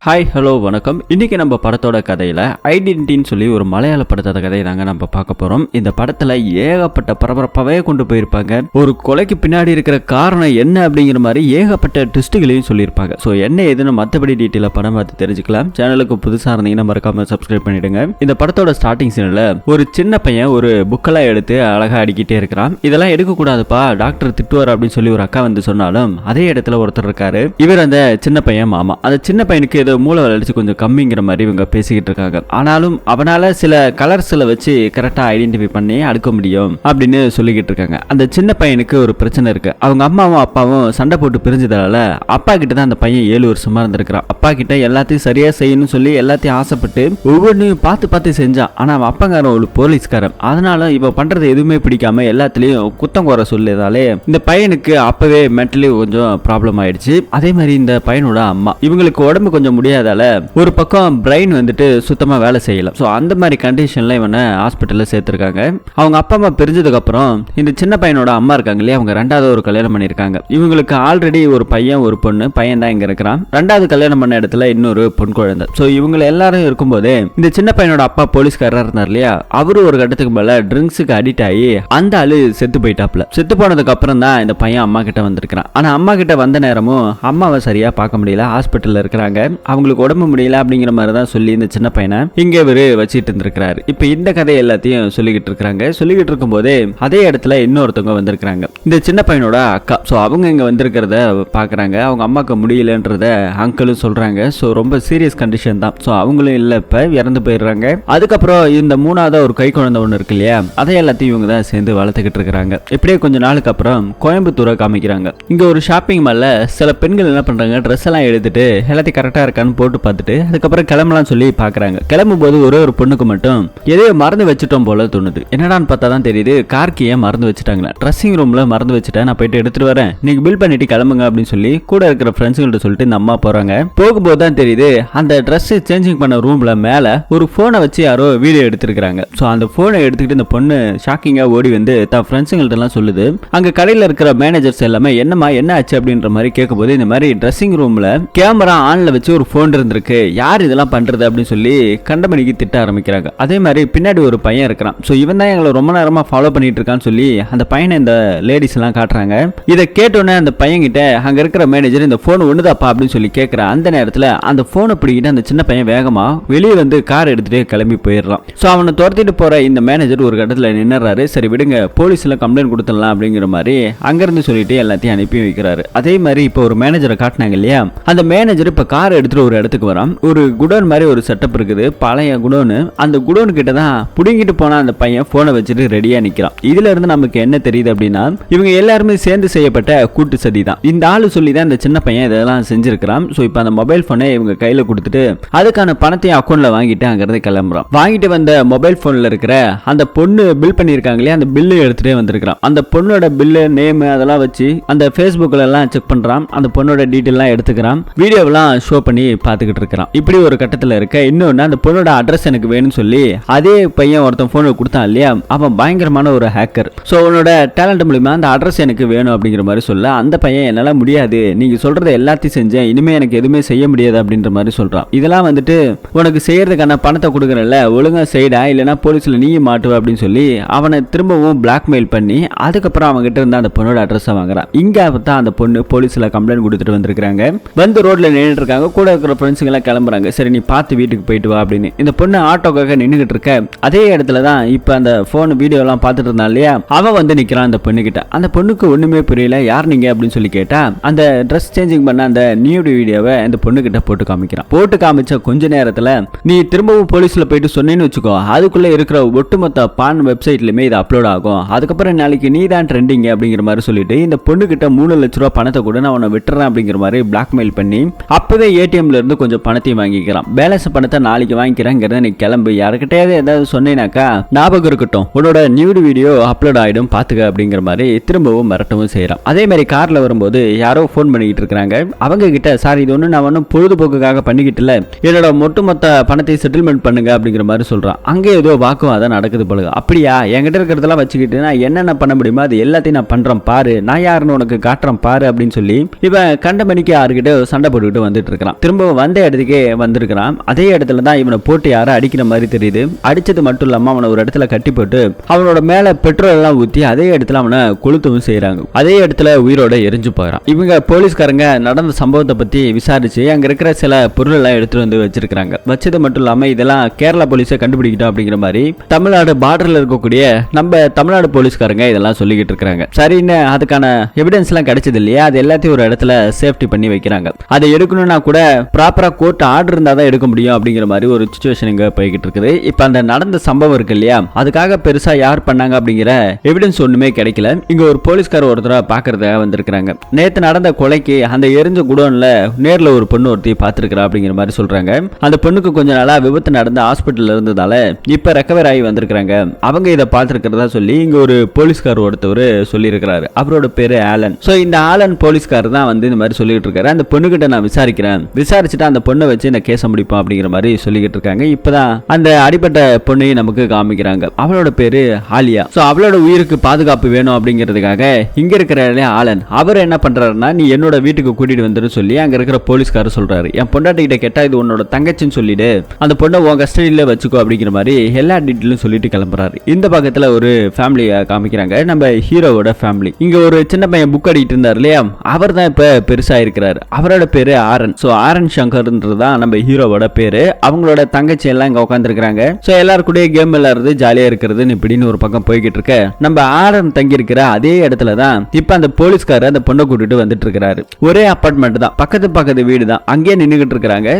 Hi hello வணக்கம். இன்னைக்கு நம்ம படத்தோட கதையில ஐடென்டிட்டின்னு சொல்லி ஒரு மலையாள படத்தோட கதையை தாங்க நம்ம பார்க்க போறோம். இந்த படத்துல ஏகப்பட்ட பரபரப்பாவே கொண்டு போயிருப்பாங்க. ஒரு கொலைக்கு பின்னாடி இருக்கிற காரணம் என்ன அப்படிங்கிற மாதிரி ஏகப்பட்ட ட்விஸ்ட்களையும் சொல்லியிருப்பாங்க. ஸோ என்ன ஏதுன்னு மற்றபடி டீட்டெயில படம் பார்த்து தெரிஞ்சுக்கலாம். சேனலுக்கு புதுசா இருந்தீங்கன்னா மறக்காம சப்ஸ்கிரைப் பண்ணிடுங்க. இந்த படத்தோட ஸ்டார்டிங் சீன்ல ஒரு சின்ன பையன் ஒரு புக்கெல்லாம் எடுத்து அழகா அடிக்கிட்டே இருக்கிறான். இதெல்லாம் எடுக்கக்கூடாதுப்பா, டாக்டர் திட்டுவார் அப்படின்னு சொல்லி ஒரு அக்கா வந்து சொன்னாலும் அதே இடத்துல ஒருத்தர் இருக்காரு. இவர் அந்த சின்ன பையன் மாமா. அந்த சின்ன பையனுக்கு ஏதோ மூளை வளர்ச்சி கொஞ்சம் கம்மிங்கிற மாதிரி இவங்க பேசிக்கிட்டு இருக்காங்க. ஆனாலும் அவனால சில கலர்ஸ்ல வச்சு கரெக்டா ஐடென்டிஃபை பண்ணி அடுக்க முடியும் அப்படின்னு சொல்லிக்கிட்டு இருக்காங்க. அந்த சின்ன பையனுக்கு ஒரு பிரச்சனை இருக்கு. அவங்க அம்மாவும் அப்பாவும் சண்டை போட்டு பிரிஞ்சதால அப்பா கிட்ட தான் அந்த பையன் 7 வருஷமா இருந்திருக்கிறான். அப்பா கிட்ட எல்லாத்தையும் சரியா செய்யணும்னு சொல்லி எல்லாத்தையும் ஆசைப்பட்டு ஒவ்வொன்றையும் பார்த்து செஞ்சான். ஆனா அவன் அப்பங்காரன் ஒரு போலீஸ்காரன். அதனால இவ பண்றது எதுவுமே பிடிக்காம எல்லாத்துலயும் குத்தம் குறை சொல்லியதாலே இந்த பையனுக்கு அப்பவே மென்டலி கொஞ்சம் ப்ராப்ளம் ஆயிடுச்சு. அதே மாதிரி இந்த பையனோட அம்மா இவங்களுக்கு உடம்பு கொஞ்சம் முடியாதால ஒரு பக்கம் பிரெயின் வந்துட்டு சுத்தமா வேலை செய்யல. ஸோ அந்த மாதிரி கண்டிஷன்ல இவனை ஹாஸ்பிட்டல்ல சேர்த்திருக்காங்க. அவங்க அப்பா அம்மா பிரிஞ்சதுக்கு அப்புறம் இந்த சின்ன பையனோட அம்மா இருக்காங்க இல்லையா, அவங்க ரெண்டாவது ஒரு கல்யாணம் பண்ணிருக்காங்க. இவங்களுக்கு ஆல்ரெடி ஒரு பையன் ஒரு பொண்ணு. பையன் தான் இங்க இருக்கிறான். ரெண்டாவது கல்யாணம் பண்ண இடத்துல இன்னொரு பொன் குழந்தை. ஸோ இவங்க எல்லாரும் இருக்கும்போதே இந்த சின்ன பையனோட அப்பா போலீஸ்காரா இருந்தார் இல்லையா, அவரு ஒரு கட்டத்துக்கு மேல ட்ரிங்க்ஸுக்கு அடிக்ட் ஆகி அந்த ஆளு செத்து போயிட்டாப்ல. செத்து போனதுக்கு அப்புறம் தான் இந்த பையன் அம்மா கிட்ட வந்திருக்கான். ஆனா அம்மா கிட்ட வந்த நேரமும் அம்மாவை சரியா பார்க்க முடியல, ஹாஸ்பிட்டல்ல இருக்கிறாங்க. அவங்களுக்கு உடம்பு முடியல அப்படிங்கிற மாதிரி தான் சொல்லி இந்த சின்ன பையனை இங்கே இவரு வச்சிட்டு இருந்திருக்கிறாரு. இப்ப இந்த கதை எல்லாத்தையும் சொல்லிக்கிட்டு இருக்காங்க. சொல்லிக்கிட்டு இருக்கும் போதே அதே இடத்துல இன்னொருத்தவங்க வந்திருக்காங்க, இந்த சின்ன பையனோட அக்கா. ஸோ அவங்க இங்க வந்திருக்கிறத பாக்குறாங்க. அவங்க அம்மாக்கு முடியலன்றத அங்கிளும் சொல்றாங்க. ஸோ ரொம்ப சீரியஸ் கண்டிஷன் தான். ஸோ அவங்களும் இல்ல, இப்ப இறந்து போயிடுறாங்க. அதுக்கப்புறம் இந்த மூணாவது ஒரு கை குழந்தை ஒன்று இருக்கு இல்லையா, அதை எல்லாத்தையும் இவங்க தான் சேர்ந்து வளர்த்துக்கிட்டு இருக்கிறாங்க. இப்படியே கொஞ்ச நாளுக்கு அப்புறம் கோயம்புத்தூரை காமிக்கிறாங்க. இங்க ஒரு ஷாப்பிங் மால்ல சில பெண்கள் என்ன பண்றாங்க, ட்ரெஸ் எல்லாம் எடுத்துட்டு எல்லாத்தையும் கரெக்டா இருக்கான்னு போட்டு பார்த்துட்டு அதுக்கப்புறம் கிளம்பலாம் சொல்லி பாக்குறாங்க. கிளம்பும் போது ஒரு பொண்ணுக்கு மட்டும் எதையோ மறந்து வச்சுட்டோம் போல தோணுது. என்னடான்னு பார்த்தா தான் தெரியுது கார்க்கு ஏன் மறந்து வச்சுட்டாங்களா. ட்ரெஸ்ஸிங் ரூம்ல மறந்து வச்சுட்டேன், நான் போயிட்டு எடுத்துட்டு வரேன், நீங்க பில் பண்ணிட்டு கிளம்புங்க அப்படின்னு சொல்லி கூட இருக்கிற ஃப்ரெண்ட்ஸுங்கள்ட்ட சொல்லிட்டு இந்த அம்மா போறாங்க. போகும்போது தான் தெரியுது அந்த ட்ரெஸ் சேஞ்சிங் பண்ண ரூம்ல மேல ஒரு போனை வச்சு யாரோ வீடியோ எடுத்திருக்காங்க. ஸோ அந்த போனை எடுத்துக்கிட்டு இந்த பொண்ணு ஷாக்கிங்கா ஓடி வந்து தான் ஃப்ரெண்ட்ஸுங்கள்ட்ட எல்லாம் சொல்லுது. அங்க கடையில் இருக்கிற மேனேஜர்ஸ் எல்லாமே என்னமா என்ன ஆச்சு அப்படின்ற மாதிரி கேட்கும்போது இந்த மாதிரி ட்ரெஸ்ஸிங் ரூம்ல கேமரா ஆன்ல வச்சு ஒரு போன் இருந்திருக்கு, யார் இதெல்லாம் பண்றது அப்படின்னு சொல்லி கண்டமணிக்கு திட்ட ஆரம்பிக்கிறாங்க. அதே மாதிரி பின்னாடி ஒரு பையன் இருக்கிறான். ஸோ இவன் தான் எங்களை ரொம்ப நேரமா ஃபாலோ பண்ணிட்டு இருக்கான்னு சொல்லி அந்த பையனை இந்த லேடிஸ் எல்லாம் காட்டுறாங்க. இதை கேட்டோன்னே அந்த பையன் கிட்ட அங்க இருக்கிற மேனேஜர் இந்த போன் ஒண்ணுதாப்பா அப்படின்னு சொல்லி கேட்கிற அந்த நேரத்தில் அந்த போனை பிடிக்கிட்டு அந்த சின்ன பையன் வேகமா வெளியே வந்து கார் எடுத்துட்டு கிளம்பி போயிடுறான். ஸோ அவனை துரத்திட்டு போற இந்த மேனேஜர் ஒரு கட்டத்தில் நின்னுறாரு. சரி விடுங்க, போலீஸ்ல கம்ப்ளைண்ட் கொடுத்துடலாம் அப்படிங்கிற மாதிரி அங்கிருந்து சொல்லிட்டு எல்லாத்தையும் அனுப்பி வைக்கிறாரு. அதே மாதிரி இப்போ ஒரு மேனேஜரை காட்டினாங்க இல்லையா, அந்த மேனேஜர் இப்ப கார் எடுத்துட்டு ஒரு இடத்துக்கு வரான். ஒரு குடோன் மாதிரி ஒரு செட்டப் இருக்குது, பழைய குடோனு. அந்த குடோன் கிட்ட தான் புடுங்கிட்டு போன அந்த பையன் போனை வச்சுட்டு ரெடியா நிக்கிறான். இதுல இருந்து நமக்கு என்ன தெரியுது அப்படின்னா இவங்க எல்லாருமே சேர்ந்து செய்யப்பட்ட கூட்டு சதி தான். இந்த ஆளு சொல்லி தான் இந்த சின்ன பையன் இதெல்லாம் செஞ்சிருக்கிறான். ஸோ இப்போ அந்த மொபைல் போனை இவங்க கையில கொடுத்துட்டு அதுக்கான பணத்தையும் அக்கௌண்ட்ல வாங்கிட்டு அங்கிருந்து கிளம்புறான். வாங்கிட்டு வந்த மொபைல் போன்ல இருக்கிற அந்த பொண்ணு பில் பண்ணிருக்காங்க இல்லையா, அந்த பில்லு எடுத்துட்டே வந்திருக்கான். அந்த பொண்ணோட பில்லு நேம் அதெல்லாம் வச்சு அந்த ஃபேஸ்புக்ல எல்லாம் செக் பண்றான். அந்த பொண்ணோட டீட்டெயில் எல்லாம் எடுத்துக்கிறான். வீடியோவெல்லாம் ஷோ பண்ணி பார்த்துக்கிட்டு இருக்கிறான். இப்படி ஒரு கட்டத்தில் இருக்க இன்னொன்று அந்த பொண்ணோட அட்ரஸ் எனக்கு வேணும்னு சொல்லி அதே பையன் ஒருத்தன் போனை கொடுத்தான் இல்லையா, அவன் பயங்கரமான ஒரு ஹேக்கர். ஸோ அவனோட டேலண்ட் மூலமா அந்த அட்ரஸ் எனக்கு வேணும் அப்படிங்கிற மாதிரி சொல்ல அந்த பையன் என்னால முடியாது, நீங்க சொல்றத எல்லாத்தையும் செஞ்சேன், இனிமே எனக்கு எதுவுமே செய்ய முடியாது அப்படின்ற மாதிரி சொல்றான். இதெல்லாம் வந்துட்டு உனக்கு செய்யறதுக்கான பணத்தை கொடுக்குறல, ஒழுங்கா செய்டா, இல்லைன்னா போலீஸ்ல நீயும் மாட்டுவ அப்படின்னு சொல்லி அவனை திரும்பவும் பிளாக்மெயில் பண்ணி அதுக்கப்புறம் அவங்க கிட்ட இருந்த அந்த பொண்ணோட அட்ரஸ் வாங்குறான். இங்க தான் அந்த பொண்ணு போலீஸ்ல கம்ப்ளைண்ட் கொடுத்துட்டு வந்திருக்காங்க. வந்து ரோட்ல நின்றுட்டு இருக்காங்க. கூட இருக்கிற ஃப்ரெண்ட்ஸுங்க எல்லாம் கிளம்புறாங்க. சரி நீ பார்த்து வீட்டுக்கு போயிட்டு வா அப்படின்னு. இந்த பொண்ணு ஆட்டோக்காக நின்றுகிட்டு இருக்க அதே இடத்துல தான் இப்ப அந்த போன் வீடியோ எல்லாம் பார்த்துட்டு இருந்தா இல்லையா, அவன் வந்து நிக்கிறான் அந்த பொண்ணு கிட்ட. அந்த பொண்ணுக்கு ஒண்ணுமே புரியல, யார் நீங்க அப்படின்னு சொல்லி கேட்டா அந்த ட்ரெஸ் சேஞ்சிங் பண்ண அந்த நியூடி வீடியோவை அந்த பொண்ணு கிட்ட போட்டு காமிக்கிறான். போட்டு காமிச்ச கொஞ்ச நேரத்துல நீ திரும்பவும் போலீஸ்ல போயிட்டு சொன்னேன்னு வச்சுக்கோ, அதுக்குள்ள இருக்கிற ஒட்டுமொத்த பான் வெப்சைட்லயுமே இது அப்லோட் ஆகும், அதுக்கப்புறம் நாளைக்கு நீ தான் ட்ரெண்டிங் அப்படிங்கிற மாதிரி சொல்லிட்டு இந்த பொண்ணு கிட்ட 3 லட்ச ரூபாய் பணத்தை கூட நான் உன்னை விட்டுறேன் அப்படிங்கிற மாதிரி பிளாக்மெயில் பண்ணி அப்பவே ஏடிஎம்ல இருந்து கொஞ்சம் பணத்தையும் வாங்கிக்கிறான். பேலன்ஸ் பணத்தை நாளைக்கு வாங்கிக்கிறேங்கிறத நீ கிளம்பு, யாருக்கிட்டயாவது ஏதாவது சொன்னேனாக்கா ஞாபகம் இருக்கட்டும், உன்னோட நியூடு வீடியோ அப்லோட் ஆயிடும் பாத்துக்க அப்படிங்கிற மாதிரி திரும்பவும் மிரட்டவும் செய்யறான். அதே மாதிரி கார்ல வரும்போது யாரோ போன் பண்ணிக்கிட்டு இருக்காங்க. அவங்க கிட்ட சார் இது ஒண்ணு நான் ஒன்னும் பொழுதுபோக்குக்காக பண்ணிக்கிட்டு இல்ல, என்னோட ஒட்டுமொத்த பணத்தை செட்டில்மெண்ட் பண்ணுங்க அப்படிங்கிற மாதிரி சொல்றான். அங்கே ஏதோ வாக்குவாதம் நடக்குது போல. அப்படியா, என்கிட்ட இருக்கிறதெல்லாம் வச்சுக்கிட்டு நான் என்னென்ன பண்ண முடியுமோ அது எல்லாத்தையும் நான் பண்றேன் பாரு, நான் யாருன்னு உனக்கு காட்டுறேன் பாரு அப்படின்னு சொல்லி இவன் கண்டமணிக்கு யாருக்கிட்ட சண்டை போட்டுக்கிட்டு வந்துட்டு இருக்கிறான். திரும்ப வந்த இடத்துக்கே வந்திருக்கிறான். அதே இடத்துல தான் இவனை போட்டு யாரும் அடிக்கிற மாதிரி தெரியுது. அடிச்சது மட்டும் இல்லாம அவனை ஒரு இடத்துல கட்டி போட்டு அவனோட மேல பெட்ரோல் எல்லாம் ஊத்தி அதே இடத்துல அவனை கொளுத்தவும் செய்யறாங்க. அதே இடத்துல உயிரோட எரிஞ்சு போறான். இவங்க போலீஸ்காரங்க நடந்த சம்பவத்தை பத்தி விசாரிச்சு அங்க இருக்கிற சில பொருள் எல்லாம் எடுத்துட்டு வந்து வச்சிருக்காங்க. வச்சது மட்டும் இல்லாம இதெல்லாம் கேரளா போலீஸை கண்டுபிடிக்கிட்டோம் அப்படிங்கிற மாதிரி தமிழ்நாடு பார்டர்ல இருக்கக்கூடிய நம்ம தமிழ்நாடு போலீஸ்காரங்க இதெல்லாம் சொல்லிக்கிட்டு இருக்காங்க. சரின்னு அதுக்கான எவிடன்ஸ் எல்லாம் கிடைச்சது இல்லையா, அது எல்லாத்தையும் ஒரு இடத்துல சேஃப்டி பண்ணி வைக்கிறாங்க. அதை எடுக்கணும்னா கூட ப்ராப்பரா கோர்ட் ஆர்டர் இருந்தா தான் எடுக்க முடியும் அப்படிங்கிற மாதிரி ஒரு சிச்சுவேஷன் இங்க போய்கிட்டு இருக்குது. இப்ப அந்த நடந்த சம்பவம் இருக்கு இல்லையா, அதுக்காக பெருசா யார் பண்ணாங்க அப்படிங்கிற எவிடன்ஸ் ஒண்ணுமே கிடைக்கல. இங்க ஒரு போலீஸ்கார ஒருத்தர பாக்குறதுக்காக வந்திருக்காங்க. நேத்து நடந்த கொலைக்கு அந்த எரிஞ்ச குடோன்ல நேர்ல ஒரு பொண்ணு ஒருத்தி பாத்துருக்கா அப்படிங்கிற மாதிரி சொல்றாங்க. அந்த பொண்ணுக்கு கொஞ்ச நாளா விபத்து நடந்து ஹாஸ்பிட்டல்ல இருந்ததால இப்ப ரெக்கவர் ஆகி வந்திருக்காங்க. அவங்க இதை பார்த்திருக்கிறதா சொல்லி இங்க ஒரு போலீஸ்கார் ஒருத்தவர் சொல்லி இருக்கிறாரு. அவரோட பேரு ஆலன். சோ இந்த ஆலன் போலீஸ்கார் தான் வந்து இந்த மாதிரி சொல்லிட்டு இருக்காரு. அந்த பொண்ணுகிட்ட நான் விசாரிக்கிறேன், விசாரிச்சுட்டு அந்த பொண்ணை வச்சு இந்த கேஸை முடிப்போம் அப்படிங்கிற மாதிரி சொல்லிக்கிட்டு இருக்காங்க. இப்பதான் அந்த அடிப்பட்ட பொண்ணையும் நமக்கு காமிக்கிறாங்க. அவளோட பேரு ஆலியா. சோ அவளோட உயிருக்கு பாதுகாப்பு வேணும் அப்படிங்கிறதுக்காக இங்க இருக்கிற ஆலன் அவர் என்ன பண்றாருன்னா, நீ என்னோட வீட்டுக்கு கூட்டிட்டு வந்துரு சொல்லி அங்க இருக்கிற போலீஸ்காரர் சொல்றாரு. என் பொண்டாட்டி கிட்ட கேட்டா இது உன்னோட தங்கச்சின்னு சொல்லிடு, அந்த பொண்ணை உன் கஸ்டடியில வச்சுக்கோ அப்படிங்கிற மாதிரி எல்லா டீட்டெயிலும் சொல்லிட்டு கிளம்புறாரு. இந்த பக்கத்துல ஒரு ஃபேமிலியை காமிக்கிறாங்க, நம்ம ஹீரோவோட ஃபேமிலி. இங்க ஒரு சின்ன பையன் புக் அடிக்கிட்டு இருந்தார் இல்லையா, அவர் தான் இப்ப பெருசா இருக்கிறாரு. அவரோட பேரு ஆரன். சோ ஆரன் சங்கர்ன்றதுதான் நம்ம ஹீரோவோட பேரு. அவங்களோட தங்கச்சி எல்லாம் இங்க உட்காந்துருக்காங்க. சோ எல்லாரும் கூட கேம் விளையாடுறது ஜாலியா இருக்கிறதுன்னு இப்படின்னு ஒரு பக்கம் போய்கிட்டு இருக்க, நம்ம ஆரன் தங்கி இருக்கிற அதே இடத்துல தான் இப்ப அந்த போலீஸ்காரர் அந்த பொண்ணை கூட்டிட்டு வந்துட்டு இருக்காரு. ஒரே அபார்ட்மெண்ட் தான், பக்கத்து வீடு தான். அங்கேயே நின்னுகிட்டு இருக்காங்க.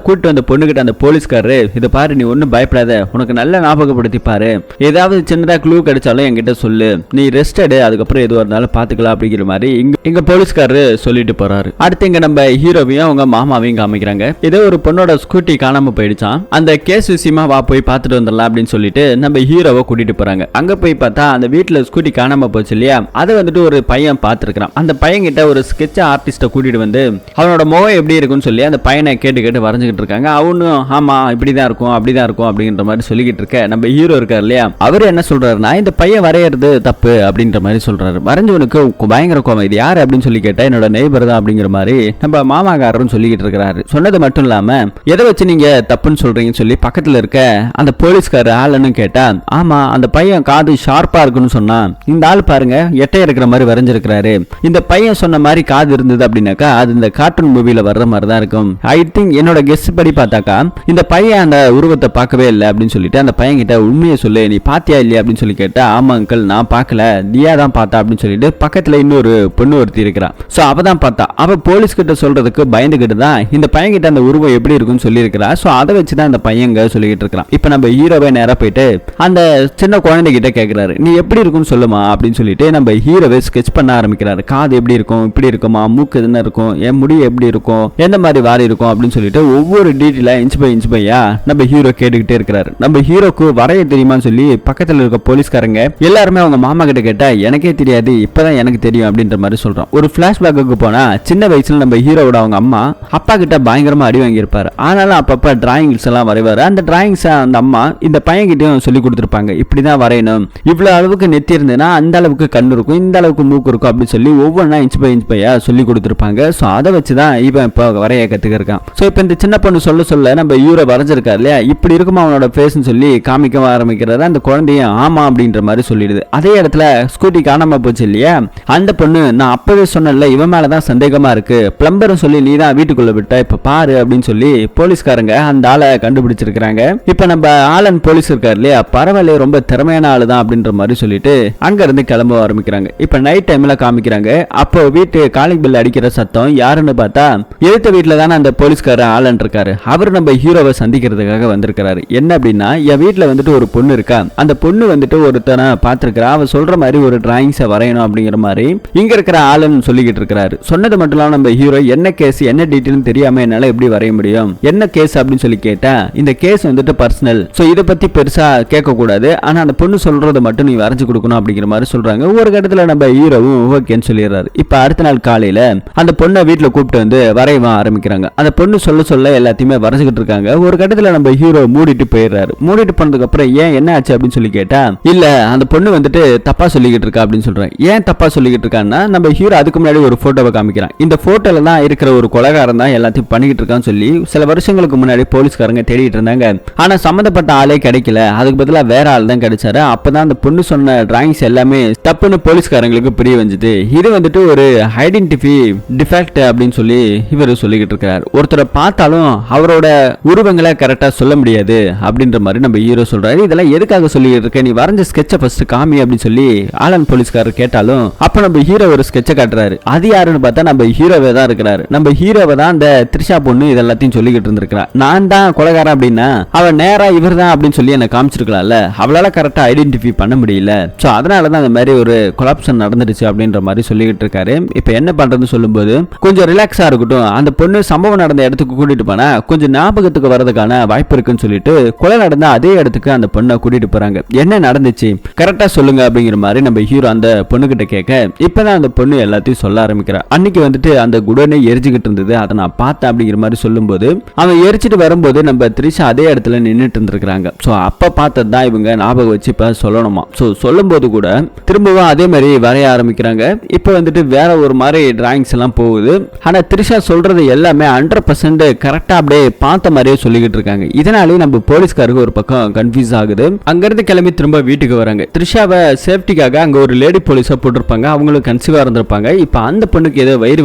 கூட்டு வந்த பொண்ணுகிட்ட அந்த போலீஸ்காரரு, இதை பாரு நீ ஒன்னும் பயப்படாத, உனக்கு நல்ல ஞாபகப்படுத்தி பாரு, ஏதாவது சின்னதா க்ளூ கிடைச்சாலும் என்கிட்ட சொல்லு, நீ ரெஸ்ட் எடு, அதுக்கப்புறம் எதுவாக இருந்தாலும் பாத்துக்கலாம் அப்படிங்கிற மாதிரி இங்க போலீஸ்காரரு சொல்லிட்டு போறாரு. அடுத்து இங்க நம்ம ஹீரோவையும் அவங்க மாமாவையும் காமிக்கிறாங்க. ஏதோ ஒரு பொண்ணோட ஸ்கூட்டி காணாம போயிடுச்சான். அந்த கேஸ் விஷயமா வா போய் பார்த்துட்டு வந்துடலாம் அப்படின்னு சொல்லிட்டு நம்ம ஹீரோவை கூட்டிட்டு போறாங்க. அங்க போய் பார்த்தா அந்த வீட்டுல ஸ்கூட்டி காணாம போச்சு இல்லையா, அதை வந்துட்டு ஒரு பையன் பார்த்திருக்கான். அந்த பையன் கிட்ட ஒரு ஸ்கெட்ச் ஆர்டிஸ்ட கூட்டிட்டு வந்து அவனோட முகம் எப்படி இருக்குன்னு சொல்லி அந்த பையனை கேட்டு வரைஞ்சுக்கிட்டு இருக்காங்க. அவனும் ஆமா இப்படிதான் இருக்கும் அப்படிதான் இருக்கும் அப்படின்ற மாதிரி சொல்லிக்கிட்டு இருக்க, நம்ம ஹீரோ இருக்காரு இல்லையா, அவரு என்ன சொல்றாருன்னா, இந்த பையன் வரையறது தப்பு அப்படின்ற மாதிரி சொல்றாரு. வரைஞ்சவனுக்கு பயங்கர கோவம், இது யாரு அப்படின்னு சொல்லி கேட்டா என்னோட நெய்பர் தான் அப்படிங்கிற மாதிரி நம்ம மாமாக்காரரும் சொல்லிக்கிட்டு இருக்கிறாரு. சொன்னது மட்டும் இல்லாம எதை வச்சு நீங்க தப்புன்னு சொல்றீங்கன்னு சொல்லி பக்கத்துல இருக்க அந்த போலீஸ்காரர் ஆளுன்னு கேட்டா, ஆமா அந்த பையன் காது ஷார்ப்பா இருக்குன்னு சொன்னா, இந்த ஆள் பாருங்க எட்டை இருக்கிற மாதிரி வரைஞ்சிருக்கிறாரு, இந்த பையன் சொன்ன மாதிரி காது இருந்தது அப்படின்னாக்கா அது இந்த கார்ட்டூன் மூவில வர்ற மாதிரி தான் இருக்கும். ஐ திங்க் என்னோட கெஸ் படி பார்த்தாக்கா இந்த பையன் அந்த உருவத்தை பார்க்கவே இல்லை அப்படின்னு சொல்லிட்டு அந்த பையன் கிட்ட உண்மையை சொல்லு, நீ பாத்தியா இல்லையா அப்படின்னு சொல்லி கேட்டா, ஆமா அங்கிள் நான் பார்க்கல, தியா தான் பார்த்தா அப்படின்னு சொல்லிட்டு பக்கத்துல இன்னொரு பொண்ணு ஒருத்தி இருக்கிறான். சோ அவ தான் பார்த்தா. அவ போலீஸ் கிட்ட சொல்றதுக்கு பயந்துகிட்டு தான் இந்த பையன் கிட்ட அந்த உருவம் எப்படி இருக்குன்னு சொல்லி இருக்கிறா. சோ அதை வச்சுதான் அந்த பையங்க சொல்லிட்டு இருக்கான். இப்ப நம்ம ஹீரோவை நேரா போயிட்டு அந்த சின்ன குழந்தை கிட்ட கேட்கிறாரு, நீ எப்படி இருக்குன்னு சொல்லுமா அப்படின்னு சொல்லிட்டு நம்ம ஹீரோவை ஸ்கெட்ச் பண்ண ஆரம்பிக்கிறாரு. காது எப்படி இருக்கும், இப்படி இருக்குமா, மூக்கு என்ன இருக்கும், என் முடி எப்படி இருக்கும், எந்த மாதிரி வாரி இருக்கும் அப்படின்னு சொல்லிட்டு ஒவ்வொரு டீட்டெயிலா இன்ச் பை இன்ச் பையா நம்ம ஹீரோ கேட்டுக்கிட்டே இருக்கிறாரு. நம்ம ஹீரோக்கு வரைய தெரியுமான்னு சொல்லி பக்கத்துல இருக்க போலீஸ்காரங்க எல்லாருமே அவங்க மாமா கிட்ட கேட்டா, எனக்கே தெரியாது இப்பதான் எனக்கு தெரியும் அப்படின்ற மாதிரி சொல்றான். ஒரு பிளாஷ்பேக்கு போனா சின்ன வயசுல நம்ம ஹீரோவோட அவங்க அம்மா அப்பா கிட்ட பயங்கரமா அடி வாங்கியிருப்பாரு. ஆனாலும் அப்பப்ப டிராயிங்ஸ் எல்லாம் வரைவாரு. அந்த டிராயிங்ஸ் அந்த அம்மா இந்த பையன் கிட்டயும் சொல்லி கொடுத்துருப்பாங்க, இப்படிதான் வரையணும், இவ்வளவு அளவுக்கு நெத்தி இருந்ததுன்னா அந்த அளவுக்கு கண்ணு இருக்கும், இந்த அளவுக்கு மூக்கு இருக்கும் அப்படின்னு சொல்லி ஒவ்வொன்றா இன்ச் பை இன்ச் பையா சொல்லி கொடுத்துருப்பாங்க. ஸோ அதை வச்சுதான் இவன் இப்போ வரைய கத்துக்கிருக்கான். ஸோ இப்போ இந்த சின்ன பொண்ணு சொல்ல நம்ம ஹீரோ வரைஞ்சிருக்காரு இல்லையா, இப்படி இருக்குமா அவனோட ஃபேஸ்ன்னு சொல்லி காமிக்க ஆரம்பிக்கிறாரு. அந்த குழந்தையும் ஆமா அப்படின்ற மாதிரி சொல்லிடுது. அதே இடத்துல ஸ்கூட்டி காணாம போச்சு இல்லையா, அந்த பொண்ணு நான் அப்பவே சொன்னல இவன் மேலதான் சந்தேகமா இருக்கு, பிளம்பரும் சொல்லி நீ தான் வீட்டுக்குள்ள விட்ட, இப்ப பாரு அப்படின்னு சொல்லி போலீஸ்காரங்க அந்த ஆளை கண்டுபிடிச்சிருக்காங்க. இப்ப நம்ம ஆலன் போலீஸ் இருக்காரு இல்லையா, பரவாயில்ல ரொம்ப திறமையான ஆளு தான் அப்படின்ற மாதிரி சொல்லிட்டு அங்க இருந்து கிளம்ப ஆரம்பிக்கிறாங்க. இப்ப நைட் டைம்ல காமிக்கிறாங்க. அப்போ வீட்டு காலிங் பில் அடிக்கிற சத்தம் யாருன்னு பார்த்தா எழுத்த வீட்டுல தானே அந்த போலீஸ்காரர் ஆலன் இருக்காரு. அவர் நம்ம ஹீரோவை சந்திக்கிறதுக்காக வந்திருக்காரு. என்ன அப்படின்னா, என் வீட்டுல வந்துட்டு ஒரு பொண்ணு இருக்கா, அந்த பொண்ணு வந்துட்டு ஒருத்தனை பார்த்திருக்கிறா, அவ சொல்ற மாதிரி ஒரு டிராயிங்ஸை வரையணும் அப்படிங்கிற மாதிரி இங்க இருக்கிற ஆலன் சொல்லிக்கிட்டு இருக்கிறாரு. சொன்னது மட்டும் இல்லாம நம்ம ஹீரோ என்ன கேஸ் என்ன டீட்டெயில் தெரியாம என்னால எப்படி வரைய முடியும், என்ன கேஸ் அப்படின்னு சொல்லி கேட்டா, இந்த கேஸ் வந்துட்டு பர்சனல், சோ இதை பத்தி பெருசா கேட்க கூடாது, ஆனா அந்த பொண்ணு சொல்றதை மட்டும் நீ வரைஞ்சு கொடுக்கணும் அப்படிங்கிற மாதிரி சொல்றாங்க. ஒரு கட்டத்துல நம்ம ஹீரோவும் ஓகேன்னு சொல்லிடுறாரு. இப்ப அடுத்த நாள் காலையில அந்த பொண்ணை வீட்டுல கூப்பிட்டு வந்து வரைய ஆரம்பிக்கிறாங்க. அந்த பொண்ணு சொல்ல எல்லாத்தையுமே வரைஞ்சுக்கிட்டு இருக்காங்க. ஒரு கட்டத்துல நம்ம ஹீரோ மூடிட்டு போயிடுறாரு. மூடிட்டு போனதுக்கு அப்புறம் ஏன் என்ன ஆச்சு அப்படின்னு சொல்லி கேட்டா, இல்ல அந்த பொண்ணு வந்துட்டு தப்பா சொல்லிக்கிட்டு இருக்கா அப்படின்னு சொல்றேன். ஏன் தப்பா சொல்லிக்கிட்டு இருக்கான்னா, நம்ம ஹீரோ அதுக்கு முன்னாடி ஒரு போட்டோவை காமிக்கிறான். இந்த போட்டோல தான் இருக்கிற ஒரு கொலைகாரன் தான் எல்லாத்தையும் பண்ணிக்கிட்டு இருக்கான்னு சொல்லி சில வருஷங்களுக்கு முன்னாடி போலீஸ்காரங்க தேடிட்டு இருந்தாங்க. ஆனா சம்பந்தப்பட்ட ஆளே கிடைக்கல. அதுக்கு பதிலா வேற ஆள் தான் கிடைச்சாரு. அப்பதான் அந்த பொண்ணு சொன்ன டிராயிங்ஸ் எல்லாமே தப்புன்னு போலீஸ்காரங்களுக்கு புரிய வந்துச்சு. இது வந்துட்டு ஒரு ஐடென்டிஃபை டிஃபெக்ட் அப்படின்னு சொல்லி இவர் சொல்லிக்கிட்டு இருக்காரு. ஒருத்தரை பார்த்தாலும் அவரோட உருவங்களை கரெக்டா சொல்ல முடியாது அப்படின்ற மாதிரி நம்ம ஹீரோ சொல்றாரு. இதெல்லாம் எதுக்காக சொல்லிட்டு இருக்க, நீ வரைஞ்ச ஸ்கெட்சை ஃபர்ஸ்ட் காமி அப்படின்னு சொல்லி ஆலன் போலீஸ்காரர் கேட்டாலும் அப்ப நம்ம ஹீரோ ஒரு ஸ்கெட்சை காட்டுறாரு. அது யாருன்னு பார்த்தா நம்ம ஹீரோவே தான் இருக்கிறாரு. நம்ம ஹீரோவை தான் அந்த த்ரிஷா பொண்ணு இதெல்லாத்தையும் சொல்லிக்கிட்டு இருந்திருக்கிறா. நான் தான் கொலைகாரன் அப்படின்னா அவன் நேரா இவர் தான் அப்படின்னு சொல்லி என்ன காமிச்சிருக்கலாம்ல. அவளால கரெக்டா ஐடென்டிஃபை பண்ண முடியல. சோ அதனாலதான் அந்த மாதிரி ஒரு கொலாப்ஷன் நடந்துருச்சு அப்படின்ற மாதிரி சொல்லிக்கிட்டு இருக்காரு. இப்ப என்ன பண்றதுன்னு சொல்லும்போது கொஞ்சம் ரிலாக்ஸா இருக்கட்டும், அந்த பொண்ணு சம்பவம் நடந்த இடத்துக்கு கூட்டிட்டு போனா கொஞ்சம் ஞாபகத்துக்கு வரதுக்கான வாய்ப்பு இருக்குன்னு சொல்லிட்டு கொலை நடந்த அதே இடத்துக்கு அந்த பொண்ணை கூட்டிட்டு போறாங்க. என்ன நடந்துச்சு கரெக்டா சொல்லுங்க அப்படிங்கிற மாதிரி நம்ம ஹீரோ அந்த பொண்ணு கிட்ட கேட்க இப்பதான் அந்த பொண்ணு எல்லாத்தையும் சொல்ல ஆரம்பிக்கிறா. அன்னைக்கு வந்துட்டு அந்த குடோனே எரிஞ்சுக்கிட்டு இருந்தது, அதை நான் பார்த்தேன் அப்படிங்கிற மாதிரி சொல்லும்போது அவன் எரிச்சிட்டு வரும்போது நம்ம த்ரிஷா அதே இடத்துல நின்றுட்டு இருந்திருக்காங்க. சோ அப்ப பார்த்தது தான் இவங்க ஞாபகம் வச்சு இப்ப சொல்லணுமா. சோ சொல்லும்போது கூட திரும்பவும் அதே மாதிரி வரைய ஆரம்பிக்கிறாங்க. இப்ப வந்துட்டு வேற ஒரு மாதிரி டிராயிங்ஸ் எல்லாம் போகுது. ஆனா த்ரிஷா சொல்றது எல்லாமே 100% கரெக்டா அப்படியே பார்த்த மாதிரியே சொல்லிக்கிட்டு இருக்காங்க. இதனாலே நம்ம போலீஸ்காருக்கு ஒரு பக்கம் கன்ஃபியூஸ் ஆகுது. அங்கிருந்து கிளம்பி திரும்ப வீட்டுக்கு வராங்க. த்ரிஷாவை சேஃப்டிக்காக அங்க ஒரு லேடி போலீஸா போட்டிருப்பாங்க. அவங்களுக்கு கன்சீவா இருந்திருப்பாங்க. இப்ப அந்த பொண்ணுக்கு ஏதோ வயிறு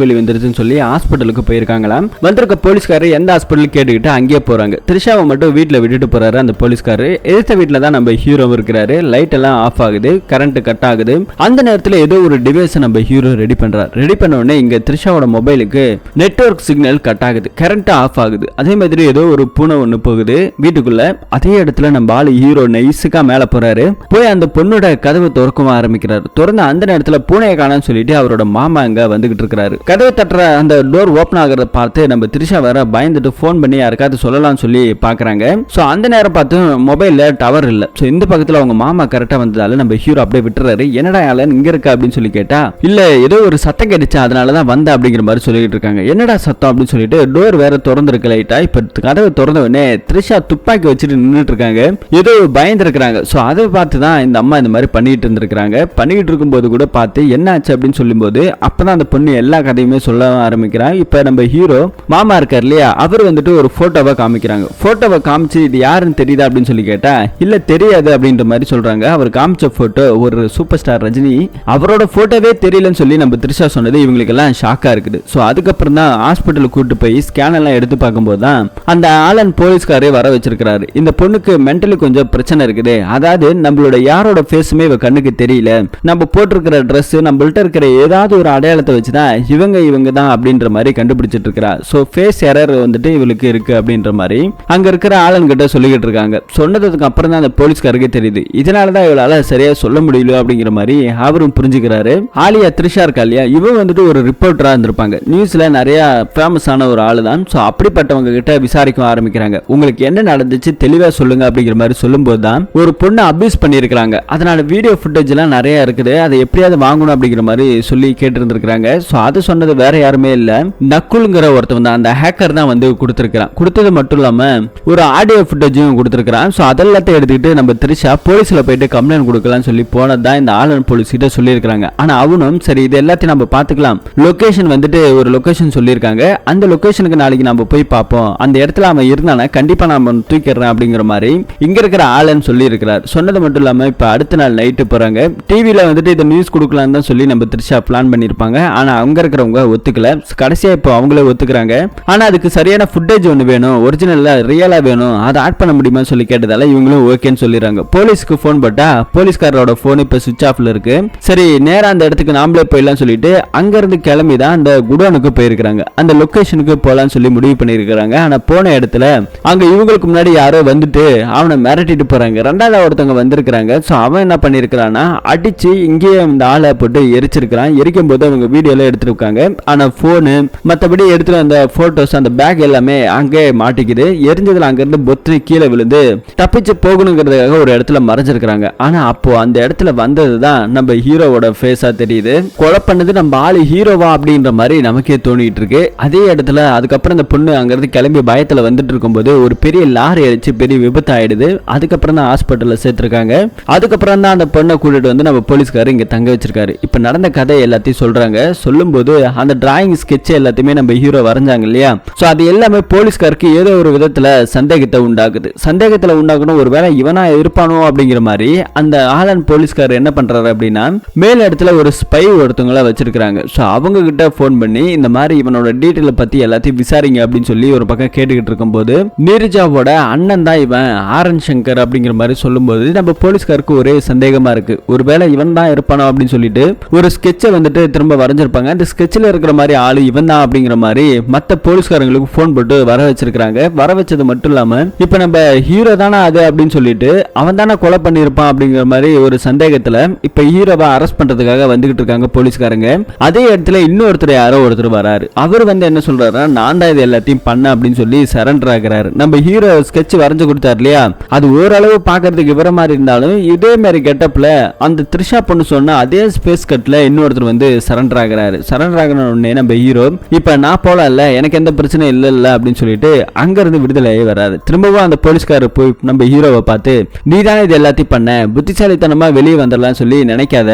வலி வந்துருச்சுன்னு சொல்லி ஹாஸ்பிட்டலுக்கு போயிருக்காங்களாம். வந்திருக்க போலீஸ்காரர் எந்த ஹாஸ்பிட்டல் கேட்டுக்கிட்டு அங்கேயே போறாங்க. த்ரிஷாவை மட்டும் வீட்டுல விட்டுட்டு போறாரு அந்த போலீஸ்காரர். எதிர்த்த வீட்டுல தான் நம்ம ஹீரோ இருக்கிறாரு. லைட் எல்லாம் ஆஃப் ஆகுது, கரண்ட் கட் ஆகுது. அந்த நேரத்துல ஏதோ ஒரு டிவைஸ் நம்ம ஹீரோ ரெடி பண்றாரு. ரெடி பண்ண உடனே இங்க த்ரிஷாவோட மொபைலுக்கு நெட்வொர்க் சிக்னல் கட் ஆகுது, கரண்ட் ஆஃப் ஆகுது. அதே மாதிரி ஏதோ ஒரு பூனை ஒண்ணு போகுது வீட்டுக்குள்ள. அதே இடத்துல நம்ம ஆளு ஹீரோ நைஸுக்கா மேல போறாரு. போய் அந்த பொண்ணோட கதவை திறக்க ஆரம்பிக்கிறாரு. திறந்த அந்த நேரத்துல பூனையை காணான்னு சொல்லிட்டு அவரோட மாமா அங்க வந்துகிட்டு இருக்காரு. கதவை தட்டுற அந்த டோர் ஓபன் ஆகிறத பார்த்து நம்ம த்ரிஷா வேற பயந்துட்டு போன் பண்ணி யாருக்காவது சொல்லலாம்னு சொல்லி பாக்குறாங்க. சோ அந்த நேரம் பார்த்து மொபைல்ல டவர் இல்ல. சோ இந்த பக்கத்துல அவங்க மாமா கரெக்டா வந்ததால நம்ம ஹீரோ அப்படியே விட்டுறாரு. என்னடா ஆளன் இங்க இருக்க அப்படின்னு சொல்லி கேட்டா இல்ல ஏதோ ஒரு சத்தம் கிடைச்சா அதனாலதான் வந்த அப்படிங்கிற மாதிரி சொல்லிட்டு இருக்காங்க. என்னடா சத்தம் அப்படின்னு சொல்லிட்டு டோர் வேற திறந்துருக்கு லைட்டா. இப்ப கதவை திறந்த உடனே த்ரிஷா துப்பாக்கி வச்சுட்டு நின்றுட்டு இருக்காங்க. ஏதோ பயந்து இருக்கிறாங்க. சோ அதை பார்த்து தான் இந்த அம்மா இந்த மாதிரி பண்ணிட்டு இருந்திருக்காங்க. பண்ணிட்டு இருக்கும்போது கூட பார்த்து என்ன ஆச்சு அப்படின்னு சொல்லும்போது அப்பதான் அந்த பொண்ணு எல்லா கதையுமே சொல்ல ஆரம்பிக்கிறாங்க. இப்ப நம்ம ஹீரோ மாமா இருக்கார் இல்லையா, அவர் வந்துட்டு ஒரு போட்டோவை காமிக்கிறாங்க. போட்டோவை காமிச்சு இது யாருன்னு தெரியுதா அப்படின்னு சொல்லி கேட்டா இல்ல தெரியாது அப்படின்ற மாதிரி சொல்றாங்க. அவர் காமிச்ச போட்டோ ஒரு சூப்பர் ஸ்டார் ரஜினி. அவரோட போட்டோவே தெரியலன்னு சொல்லி நம்ம த்ரிஷா சொன்னது இவங்களுக்கு எல்லாம் ஷாக்கா இருக்குது. சோ அதுக்கப்புறம் தான் ஹாஸ்பிட்டலுக்கு கூட்டு போய் ஸ்கேன் எல்லாம் எடுத்து பார்க்கும்போது தான் அந்த ஆலன் போலீஸ்காரே வர வச்சிருக்காரு. இந்த பொண்ணுக்கு மென்டலி கொஞ்சம் பிரச்சனை இருக்குது. அதாவது நம்மளோட யாரோட ஃபேஸுமே இவ கண்ணுக்கு தெரியல. நம்ம போட்டிருக்கிற ட்ரெஸ் நம்மள்ட்ட இருக்கிற ஏதாவது ஒரு அடையாளத்தை வச்சுதான் இவங்க தான் அப்படின்ற மாதிரி கண்டுபிடிச்சிட்டு இருக்கிறா. சோ ஃபேஸ் எரர் வந்துட்டு இவளுக்கு இருக்கு அப்படின்ற மாதிரி அங்க இருக்கிற ஆலன் கிட்ட சொல்லிக்கிட்டு இருக்காங்க. சொன்னதுக்கு அப்புறம் தான் அந்த போலீஸ்காரருக்கு தெரியுது. இதனாலதான் இவளால சரியா சொல்ல முடியல அப்படிங்கிற மாதிரி அவரும் புரிஞ்சுக்கிறாரு. ஆலியா த்ரிஷா இருக்கா இல்லையா, இவ வந்துட்டு ஒரு ரிப்போர்ட்டரா இருந்திருப்பாங்க. நியூஸ்ல நிறைய ஃபேமஸான ஒரு ஆளு தான். சோ அப்படிப்பட்டவங்க கிட்ட விசாரிக்க ஆரம்பிக்கிறாங்க. உங்களுக்கு என்ன நடந்துச்சு தெளிவா சொல்லுங்க அப்படிங்கிற மாதிரி சொல்லும்போது தான் ஒரு பொண்ணை அபியூஸ் பண்ணியிருக்காங்க. அதனால வீடியோ ஃபுட்டேஜ் எல்லாம் நிறைய இருக்குது, அதை எப்படியாவது வாங்கணும் அப்படிங்கிற மாதிரி சொல்லி கேட்டு இருந்திருக்காங்க. சோ அது சொன்னது வேற யாருமே இல்ல, நக்குல்ங்கிற ஒருத்தவன் தான், அந்த ஹேக்கர் தான் வந்து கொடுத்திருக்கான். கொடுத்தது மட்டும் இல்லாம ஒரு ஆடியோ ஃபுட்டேஜும் கொடுத்திருக்கான். சோ அதெல்லாத்தையும் எடுத்துக்கிட்டு நம்ம த்ரிஷா போலீஸ்ல போயிட்டு கம்ப்ளைண்ட் கொடுக்கலாம்னு சொல்லி போனதான் இந்த ஆலன் போலீஸ் கிட்ட சொல்லியிருக்காங்க. ஆனா அவனும் சரி இது எல்லாத்தையும் நம்ம பாத்துக்கலாம், லொகேஷன் வந்துட்டு ஒரு லொகேஷன் சொல்லியிருக்காங்க, அந்த லொகேஷனுக்கு நாளைக்கு நம்ம போய் பார்ப்போம், அந்த இடத்துல அவன் இருந்தானா கண்டிப்பா நம்ம தூக்கிடுறேன் அப்படிங்கிற மாதிரி இங்க இருக்கிற ஆலன் சொல்லி இருக்கிறார். சொன்னது மட்டும் இல்லாம இப்ப அடுத்த நாள் நைட்டு போறாங்க. டிவில வந்துட்டு இந்த நியூஸ் கொடுக்கலாம் தான் சொல்லி நம்ம த்ரிஷா பிளான் பண்ணிருப்பாங்க. ஆனா அங்க இருக்கிறவங்க ஒத்துக்கல. கடைசியா இப்போ அவங்களே ஒத்துக்கிறாங்க. ஆனா அதுக்கு சரியான ஃபுட்டேஜ் ஒன்று வேணும், ஒரிஜினல்ல ரியலா வேணும், அதை ஆட் பண்ண முடியுமா சொல்லி கேட்டதால இவங்களும் ஓகேன்னு சொல்லிடுறாங்க. போலீஸ்க்கு போன் போட்டா போலீஸ்காரோட போன் இப்ப சுவிட்ச் ஆஃப்ல இருக்கு. சரி நேரா அந்த இடத்துக்கு நாமளே போயிடலாம் சொல்லிட்டு அங்க இருந்து கிளம்பி தான் அந்த குடோனுக்கு போயிருக்காங்க. அந்த லொகேஷனுக்கு போலான்னு சொல்லி முடிவு பண்ணிருக்காங்க. ஆனா போன இடத்துல அங்க இவங்களுக்கு முன்னாடி யாரோ வந்துட்டு அவனை மிரட்டிட்டு போறாங்க. ரெண்டாவது ஒருத்தவங்க வந்திருக்காங்க. சோ அவன் என்ன பண்ணிருக்கானா அடிச்சு இங்கேயே இந்த ஆளை போட்டு எரிச்சிருக்கான். எரிக்கும் போது அவங்க வீடியோல எடுத்திருக்காங்க. ஆனா போனு மற்றபடி எடுத்துட்டு அந்த போட்டோஸ் அந்த பேக் எல்லாமே அங்கே மாட்டிக்குது. எரிஞ்சதுல அங்க இருந்து பொத்து கீழே விழுந்து தப்பிச்சு போகணுங்கிறதுக்காக ஒரு இடத்துல மறைஞ்சிருக்காங்க. ஆனா அப்போ அந்த இடத்துல வந்ததுதான் நம்ம ஹீரோவோட ஃபேஸா தெரியுது. கொலை பண்ணது நம்ம ஆளு ஹீரோவா அப்படின்ற மாதிரி நமக்கே தோணிட்டு இருக்கு. அதே இடத்துல அதுக்கப்புறம் இந்த பொண்ணு அங்க இருந்து கிளம்பி பயத்துல வந்துட்டு இருக்கும்போது ஒரு பெரிய லாரி அடிச்சு பெரிய விபத்து ஆயிடுது. அதுக்கப்புறம் தான் ஹாஸ்பிட்டல்ல சேர்த்திருக்காங்க. அதுக்கப்புறம் தான் அந்த பொண்ணை கூட்டிட்டு வந்து நம்ம போலீஸ்காரர் இங்க தங்க வச்சிருக்காரு. இப்ப நடந்த கதை எல்லாத்தையும் சொல்றாங்க. சொல்லும்போது அந்த டிராயிங் ஸ்கெட்ச் எல்லாத்தையுமே நம்ம ஹீரோ ஹீரோ வரைஞ்சாங்க இல்லையா, சோ அது எல்லாமே போலீஸ்காருக்கு ஏதோ ஒரு விதத்துல சந்தேகத்தை உண்டாக்குது. சந்தேகத்துல உண்டாக்கணும் ஒருவேளை இவனா இருப்பானோ அப்படிங்கிற மாதிரி அந்த ஆலன் போலீஸ்கார் என்ன பண்றாரு அப்படின்னா மேல் இடத்துல ஒரு ஸ்பை ஒருத்தவங்கள வச்சிருக்காங்க. சோ அவங்க கிட்ட போன் பண்ணி இந்த மாதிரி இவனோட டீடைல பத்தி எல்லாத்தையும் விசாரிங்க அப்படின்னு சொல்லி ஒரு பக்கம் கேட்டுக்கிட்டு இருக்கும்போது நீரஜாவோட அண்ணன் தான் இவன் ஆரன் சங்கர் அப்படிங்கிற மாதிரி சொல்லும்போது நம்ம போலீஸ்காருக்கு ஒரே சந்தேகமா இருக்கு. ஒருவேளை இவன் தான் இருப்பானோ அப்படின்னு சொல்லிட்டு ஒரு ஸ்கெட்சை வந்துட்டு திரும்ப வரைஞ்சிருப்பாங்க. அந்த ஸ்கெட்சில் இருக்கிற மாதிரி ஆளு இவன் தான் அப்படிங்கிற மாதிரி மத்த போலீஸ்காரங்களுக்கு போன் போட்டு வர வச்சிருக்காங்க. வர வச்சது மட்டும் இல்லாம இப்ப நம்ம ஹீரோ தானே அது அப்படின்னு சொல்லிட்டு அவன் தானே கொலை பண்ணிருப்பான் அப்படிங்கிற மாதிரி ஒரு சந்தேகத்துல இப்ப ஹீரோவை அரெஸ்ட் பண்றதுக்காக வந்துகிட்டு இருக்காங்க போலீஸ்காரங்க. அதே இடத்துல இன்னொருத்தர் யாரோ ஒருத்தர் வராரு. அவர் வந்து என்ன சொல்றாரு, நான் தான் இது எல்லாத்தையும் பண்ண அப்படின்னு சொல்லி சரண்டர் ஆகிறாரு. நம்ம ஹீரோ ஸ்கெட்ச் வரைஞ்சு கொடுத்தாரு இல்லையா, அது ஓரளவு பாக்குறதுக்கு விவர மாதிரி இருந்தாலும் இதே மாதிரி கெட்டப்ல அந்த த்ரிஷா பொண்ணு சொன்ன அதே ஸ்பேஸ் கட்ல இன்னொருத்தர் வந்து சரண்டர் ஆகிறாரு. சரண்டர் ஆகின உடனே நம்ம ஹீரோ இப்ப நான் போல இல்ல, எனக்கு எந்த பிரச்சனை இல்ல அப்படின்னு சொல்லிட்டு அங்க இருந்து விடுதலையே வராது. திரும்பவும் அந்த போலீஸ்காரர் போய் நம்ம ஹீரோவை பார்த்து நீ தானே இது எல்லாத்தையும் பண்ண, புத்திசாலித்தனமா வெளியே வந்துடலாம் சொல்லி நினைக்காத,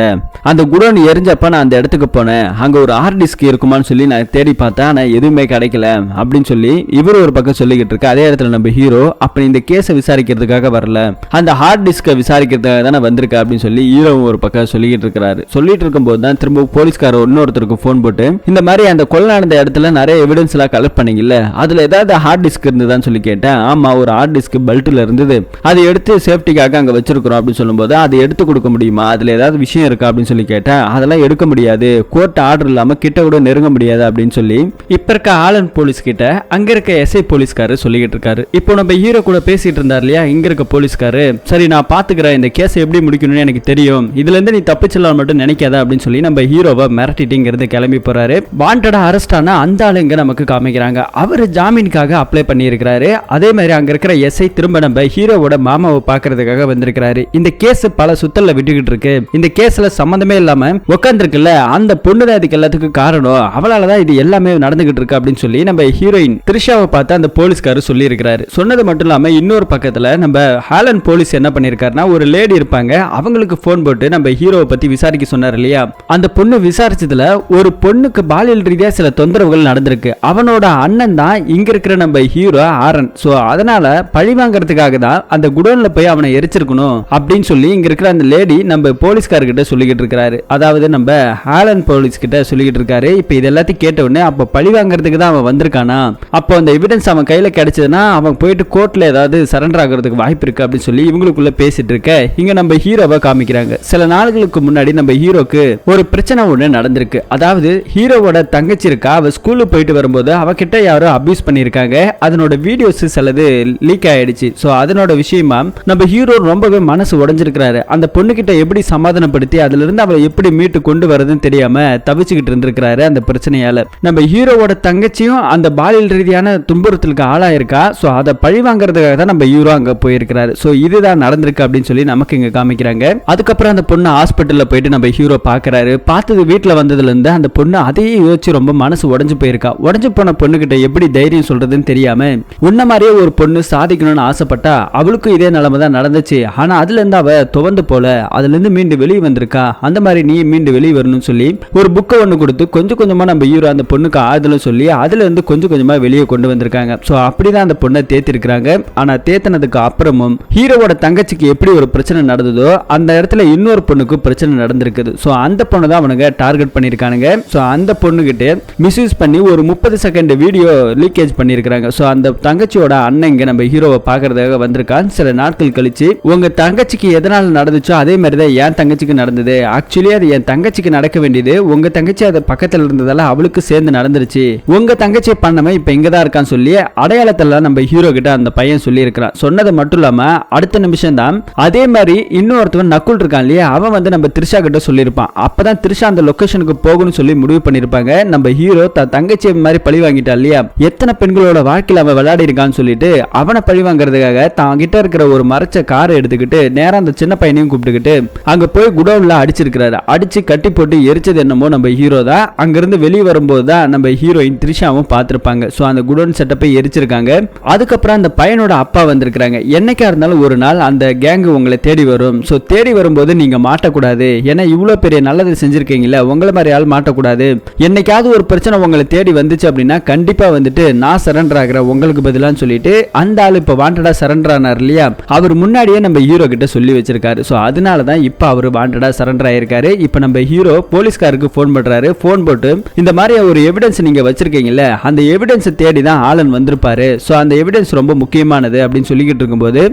அந்த குடோன் எரிஞ்சப்ப நான் அந்த இடத்துக்கு போனேன், அங்க ஒரு ஹார்ட் டிஸ்க் இருக்குமான்னு சொல்லி நான் தேடி பார்த்தேன், ஆனா எதுவுமே கிடைக்கல அப்படின்னு சொல்லி இவர் ஒரு பக்கம் சொல்லிக்கிட்டு இருக்கு. அதே இடத்துல நம்ம ஹீரோ அப்ப இந்த கேஸை விசாரிக்கிறதுக்காக வரல, அந்த ஹார்ட் டிஸ்கை விசாரிக்கிறதுக்காக தானே வந்திருக்க அப்படின்னு சொல்லி ஹீரோ ஒரு பக்கம் சொல்லிக்கிட்டு இருக்கிறாரு. சொல்லிட்டு இருக்கும்போது தான் திரும்ப போலீஸ்காரர் இன்னொருத்தருக்கு போன் போட்டு இந்த மாதிரி அந்த கொலை நடந்த இடத்துல நிறைய எவிடன்ஸ் எல்லாம் கலெக்ட் பண்ணீங்கல்ல, அதுல ஏதாவது ஹார்ட் டிஸ்க் இருந்ததான்னு சொல்லி கேட்டேன். ஆமா, ஒரு ஹார்ட் டிஸ்க் பெல்ட்ல இருந்தது, அதை எடுத்து சேஃப்டிக்காக அங்க வச்சிருக்கிறோம் அப்படின்னு சொல்லும்போது அதை எடுத்து கொடுக்க முடியுமா, அதுல ஏதாவது விஷயம் இருக்கா அப்படின்னு சொல்லி கேட்டேன். அதெல்லாம் எடுக்க முடியாது, கோர்ட் ஆர்டர் இல்லாம கிட்ட கூட நெருங்க முடியாது அப்படின்னு சொல்லி இப்ப இருக்க ஆலன் போலீஸ் கிட்ட அங்க இருக்க எஸ்ஐ போலீஸ்காரர் சொல்லிக்கிட்டு இருக்காரு. இப்போ நம்ம ஹீரோ கூட பேசிட்டு இருந்தார் இல்லையா இங்க இருக்க போலீஸ்காரு, சரி நான் பாத்துக்கிறேன், இந்த கேஸ் எப்படி முடிக்கணும்னு எனக்கு தெரியும், இதுல இருந்து நீ தப்பிச்சலாம் மட்டும் நினைக்காத அப்படின்னு சொல்லி நம்ம ஹீரோவை மிரட்டிட்டு கிளம்பி போறாரு. வாண்டடா அரெஸ்ட் ஆன அந்த ஆளுங்க நமக்கு காமிக்கிறாங்க. அவரு ஜாமீனுக்காக அப்ளை பண்ணி இருக்கிறாரு. அதே மாதிரி அங்க இருக்கிற எஸ்ஐ திரும்ப நம்ம ஹீரோவோட மாமாவை பாக்குறதுக்காக வந்திருக்கிறாரு. இந்த கேஸ் பல சுத்தல்ல விட்டுக்கிட்டு இருக்கு, இந்த கேஸ்ல சம்பந்தமே இல்லாம உட்காந்துருக்குல்ல அந்த பொண்ணுதான் இதுக்கு எல்லாத்துக்கும் காரணம், அவளாலதான் இது எல்லாமே நடந்துகிட்டு இருக்கு அப்படின்னு சொல்லி நம்ம ஹீரோயின் த்ரிஷாவை பார்த்து அந்த போலீஸ்காரர் சொல்லி இருக்கிறாரு. சொன்னது மட்டும் இல்லாம இன்னொரு பக்கத்துல நம்ம ஹாலன் போலீஸ் என்ன பண்ணிருக்காருன்னா ஒரு லேடி இருப்பாங்க, அவங்களுக்கு போன் போட்டு நம்ம ஹீரோவை பத்தி விசாரிக்க சொன்னார் இல்லையா, அந்த பொண்ணு விசாரிச்சதுல ஒரு பொண்ணுக்கு பாலியல் ரீதியா சில தொந்தரவுகள் நடந்திருக்கு, அவனோட அண்ணன் தான் இங்க இருக்கிற நம்ம ஹீரோ ஆரன், சோ அதனால பழி வாங்கறதுக்காக தான் அந்த குடோன்ல போய் அவனை எரிச்சிருக்கணும் அப்படின்னு சொல்லி இங்க இருக்கிற அந்த லேடி நம்ம போலீஸ்காரர்கிட்ட சொல்லிக்கிட்டு இருக்காரு. அதாவது நம்ம ஹாலன் போலீஸ் கிட்ட சொல்லிக்கிட்டு இருக்காரு. இப்ப இது எல்லாத்தையும் கேட்ட உடனே அப்ப பழி வாங்கறதுக்கு தான் அவன் வந்திருக்கானா, அப்போ அந்த எவிடன்ஸ் அவன் கையில கிடைச்சதுன்னா அவன் போயிட்டு கோர்ட்ல ஏதாவது சரண்டர் ஆகிறதுக்கு வாய்ப்பு இருக்கு அப்படின்னு சொல்லி இவங்களுக்குள்ள பேசிட்டு இருக்க இங்க நம்ம ஹீரோவை காமிக்கிறாங்க. சில நாட்களுக்கு முன்னாடி நம்ம ஹீரோக்கு ஒரு பிரச்சனை ஒண்ணு நடந்திருக்கு. அதாவது ஹீரோவோட தங்கச்சி இருக்கா, அவ ஸ்கூலுக்கு போயிட்டு வரும்போது அவகிட்ட யாரோ அபியூஸ் பண்ணிருக்காங்க, அதனோட வீடியோஸ் சிலது லீக் ஆயிடுச்சு. சோ அதனோட விஷயமா நம்ம ஹீரோ ரொம்பவே மனசு உடைஞ்சிருக்கிறாரு. அந்த பொண்ணு கிட்ட எப்படி சமாதானப்படுத்தி அதுல இருந்து அவளை எப்படி மீட்டு கொண்டு வரதுன்னு தெரியாம தவிச்சுக்கிட்டு இருந்திருக்கிறாரு. அந்த பிரச்சனையால நம்ம ஹீரோவோட தங்கச்சியும் அந்த பாலியல் ரீதியான துன்புறுத்தலுக்கு ஆளாயிருக்கா. சோ அதை பழி வாங்குறதுக்காக தான் நம்ம ஹீரோ அங்க போயிருக்கிறாரு. சோ இதுதான் நடந்திருக்கு அப்படின்னு சொல்லி நமக்கு இங்க காமிக்கிறாங்க. அதுக்கப்புறம் அந்த பொண்ணு ஹாஸ்பிட்டல்ல போயிட்டு நம்ம ஹீரோ பாக்குறாரு. பார்த்தது வீட்டுல வந்ததுல இருந்து அந்த பொண்ணு அதையே யோசிச்சு ரொம்ப மனசு உடைஞ்சு போயிருக்கா. உடைஞ்சு போன பொண்ணு கிட்ட எப்படி தைரியம் சொல்றதுன்னு தெரியாம உன்ன மாதிரியே ஒரு பொண்ணு சாதிக்கணும்னு ஆசைப்பட்டா அவளுக்கும் இதே நிலைமை தான் நடந்துச்சு, ஆனா அதுல இருந்து அவ துவந்து போல அதுல இருந்து மீண்டு வெளியே வந்திருக்கா, அந்த மாதிரி நீ மீண்டு வெளியே வரணும்னு சொல்லி ஒரு புக்கை ஒண்ணு கொடுத்து கொஞ்சம் கொஞ்சமா நம்ம ஹீரோ அந்த பொண்ணுக்கு ஆறுதலும் சொல்லி அதுல இருந்து கொஞ்சம் கொஞ்சமா வெளியே கொண்டு வந்திருக்காங்க. சோ அப்படிதான் அந்த பொண்ணை தேத்திருக்காங்க. ஆனா தேத்தினதுக்கு அப்புறமும் ஹீரோவோட தங்கச்சிக்கு எப்படி ஒரு பிரச்சனை நடந்ததோ அந்த இடத்துல இன்னொரு பொண்ணுக்கு பிரச்சனை நடந்திருக்குது. சோ அந்த பொண்ணு தான் அவனுங்க டார்கெட் பண்ணிருக்கானுங்க. சோ அந்த பொண்ணு கிட்ட மிஸ்யூஸ் பண்ணி ஒரு 30 செகண்ட் வீடியோ லீக்கேஜ் பண்ணிருக்காங்க. சோ அந்த தங்கச்சியோட அண்ணன் இங்க நம்ம ஹீரோவை பாக்குறதுக்காக வந்திருக்கான். சில நாட்கள் கழிச்சு உங்க தங்கச்சிக்கு எதனால நடந்துச்சோ அதே மாதிரி தான் என் தங்கச்சிக்கு நடந்தது, ஆக்சுவலி அது என் தங்கச்சிக்கு நடக்க வேண்டியது, உங்க தங்கச்சி அது பக்கத்துல இருந்ததால அவளுக்கு சேர்ந்து நடந்துருச்சு, உங்க தங்கச்சி பண்ணவன் இப்ப இங்கதான் இருக்கான்னு சொல்லி அடையாளத்துல நம்ம ஹீரோ கிட்ட அந்த பையன் சொல்லி இருக்கிறான். சொன்னது மட்டும் இல்லாம அடுத்த நிமிஷம் தான் அதே மாதிரி இன்னொருத்தவன் நக்குல் இருக்கான் இல்லையா, அவன் வந்து நம்ம த்ரிஷா கிட்ட சொல்லியிருப்பான். அப்பதான் த்ரிஷா அந்த லொகேஷனுக்கு போகணும்னு சொல்லி முடிவு பண்ணிருப்பாங்க. நம்ம ஹீரோ தங்கச்சி மாதிரி பழி வாங்கிட்டா இல்லையா, எத்தனை பெண்களோட வாழ்க்கையில அவன் விளையாடி இருக்கான்னு சொல்லிட்டு அவனை பழி வாங்குறதுக்காக தான் கிட்ட இருக்கிற ஒரு மறைச்ச காரை எடுத்துக்கிட்டு நேரா அந்த சின்ன பையனையும் கூப்பிட்டுக்கிட்டு அங்க போய் குடோன்ல அடிச்சிருக்கிறாரு. அடிச்சு கட்டி போட்டு எரிச்சது என்னமோ நம்ம ஹீரோ தான். அங்கிருந்து வெளியே வரும்போது தான் நம்ம ஹீரோயின் த்ரிஷாவும் பார்த்திருப்பாங்க. சோ அந்த குடோன் செட்டப்பை எரிச்சிருக்காங்க. அதுக்கப்புறம் அந்த பையனோட அப்பா வந்திருக்காங்க. என்னைக்கா இருந்தாலும் ஒரு நாள் அந்த கேங் உங்களை தேடி வரும். சோ தேடி வரும்போது நீங்க மாட்டக்கூடாது, ஏன்னா இவ்வளவு பெரிய நல்லது செஞ்சிருக்கீங்களா, உங்களை மாதிரி ஆள் மாட்டக்கூடாது, என்னைக்காவது ஒரு பிரச்சனை உங்களை தேடி தேடி வந்துச்சு அப்படின்னா கண்டிப்பா வந்துட்டு நான் சரண்டர் ஆகிறேன் உங்களுக்கு பதிலான்னு சொல்லிட்டு அந்த ஆள் இப்ப வாண்டடா சரண்டர் ஆனார் இல்லையா, அவர் முன்னாடியே நம்ம ஹீரோ கிட்ட சொல்லி வச்சிருக்காரு. சோ அதனாலதான் இப்ப அவர் வாண்டடா சரண்டர் ஆயிருக்காரு. இப்ப நம்ம ஹீரோ போலீஸ்காருக்கு போன் பண்றாரு. போன் போட்டு இந்த மாதிரி ஒரு எவிடன்ஸ் நீங்க வச்சிருக்கீங்கல்ல, அந்த எவிடன்ஸ் தேடி தான் ஆலன் வந்திருப்பாரு. சோ அந்த எவிடன்ஸ் ரொம்ப முக்கியமானது அப்படின்னு சொல்லிக்கிட்டு இருக்கும்போது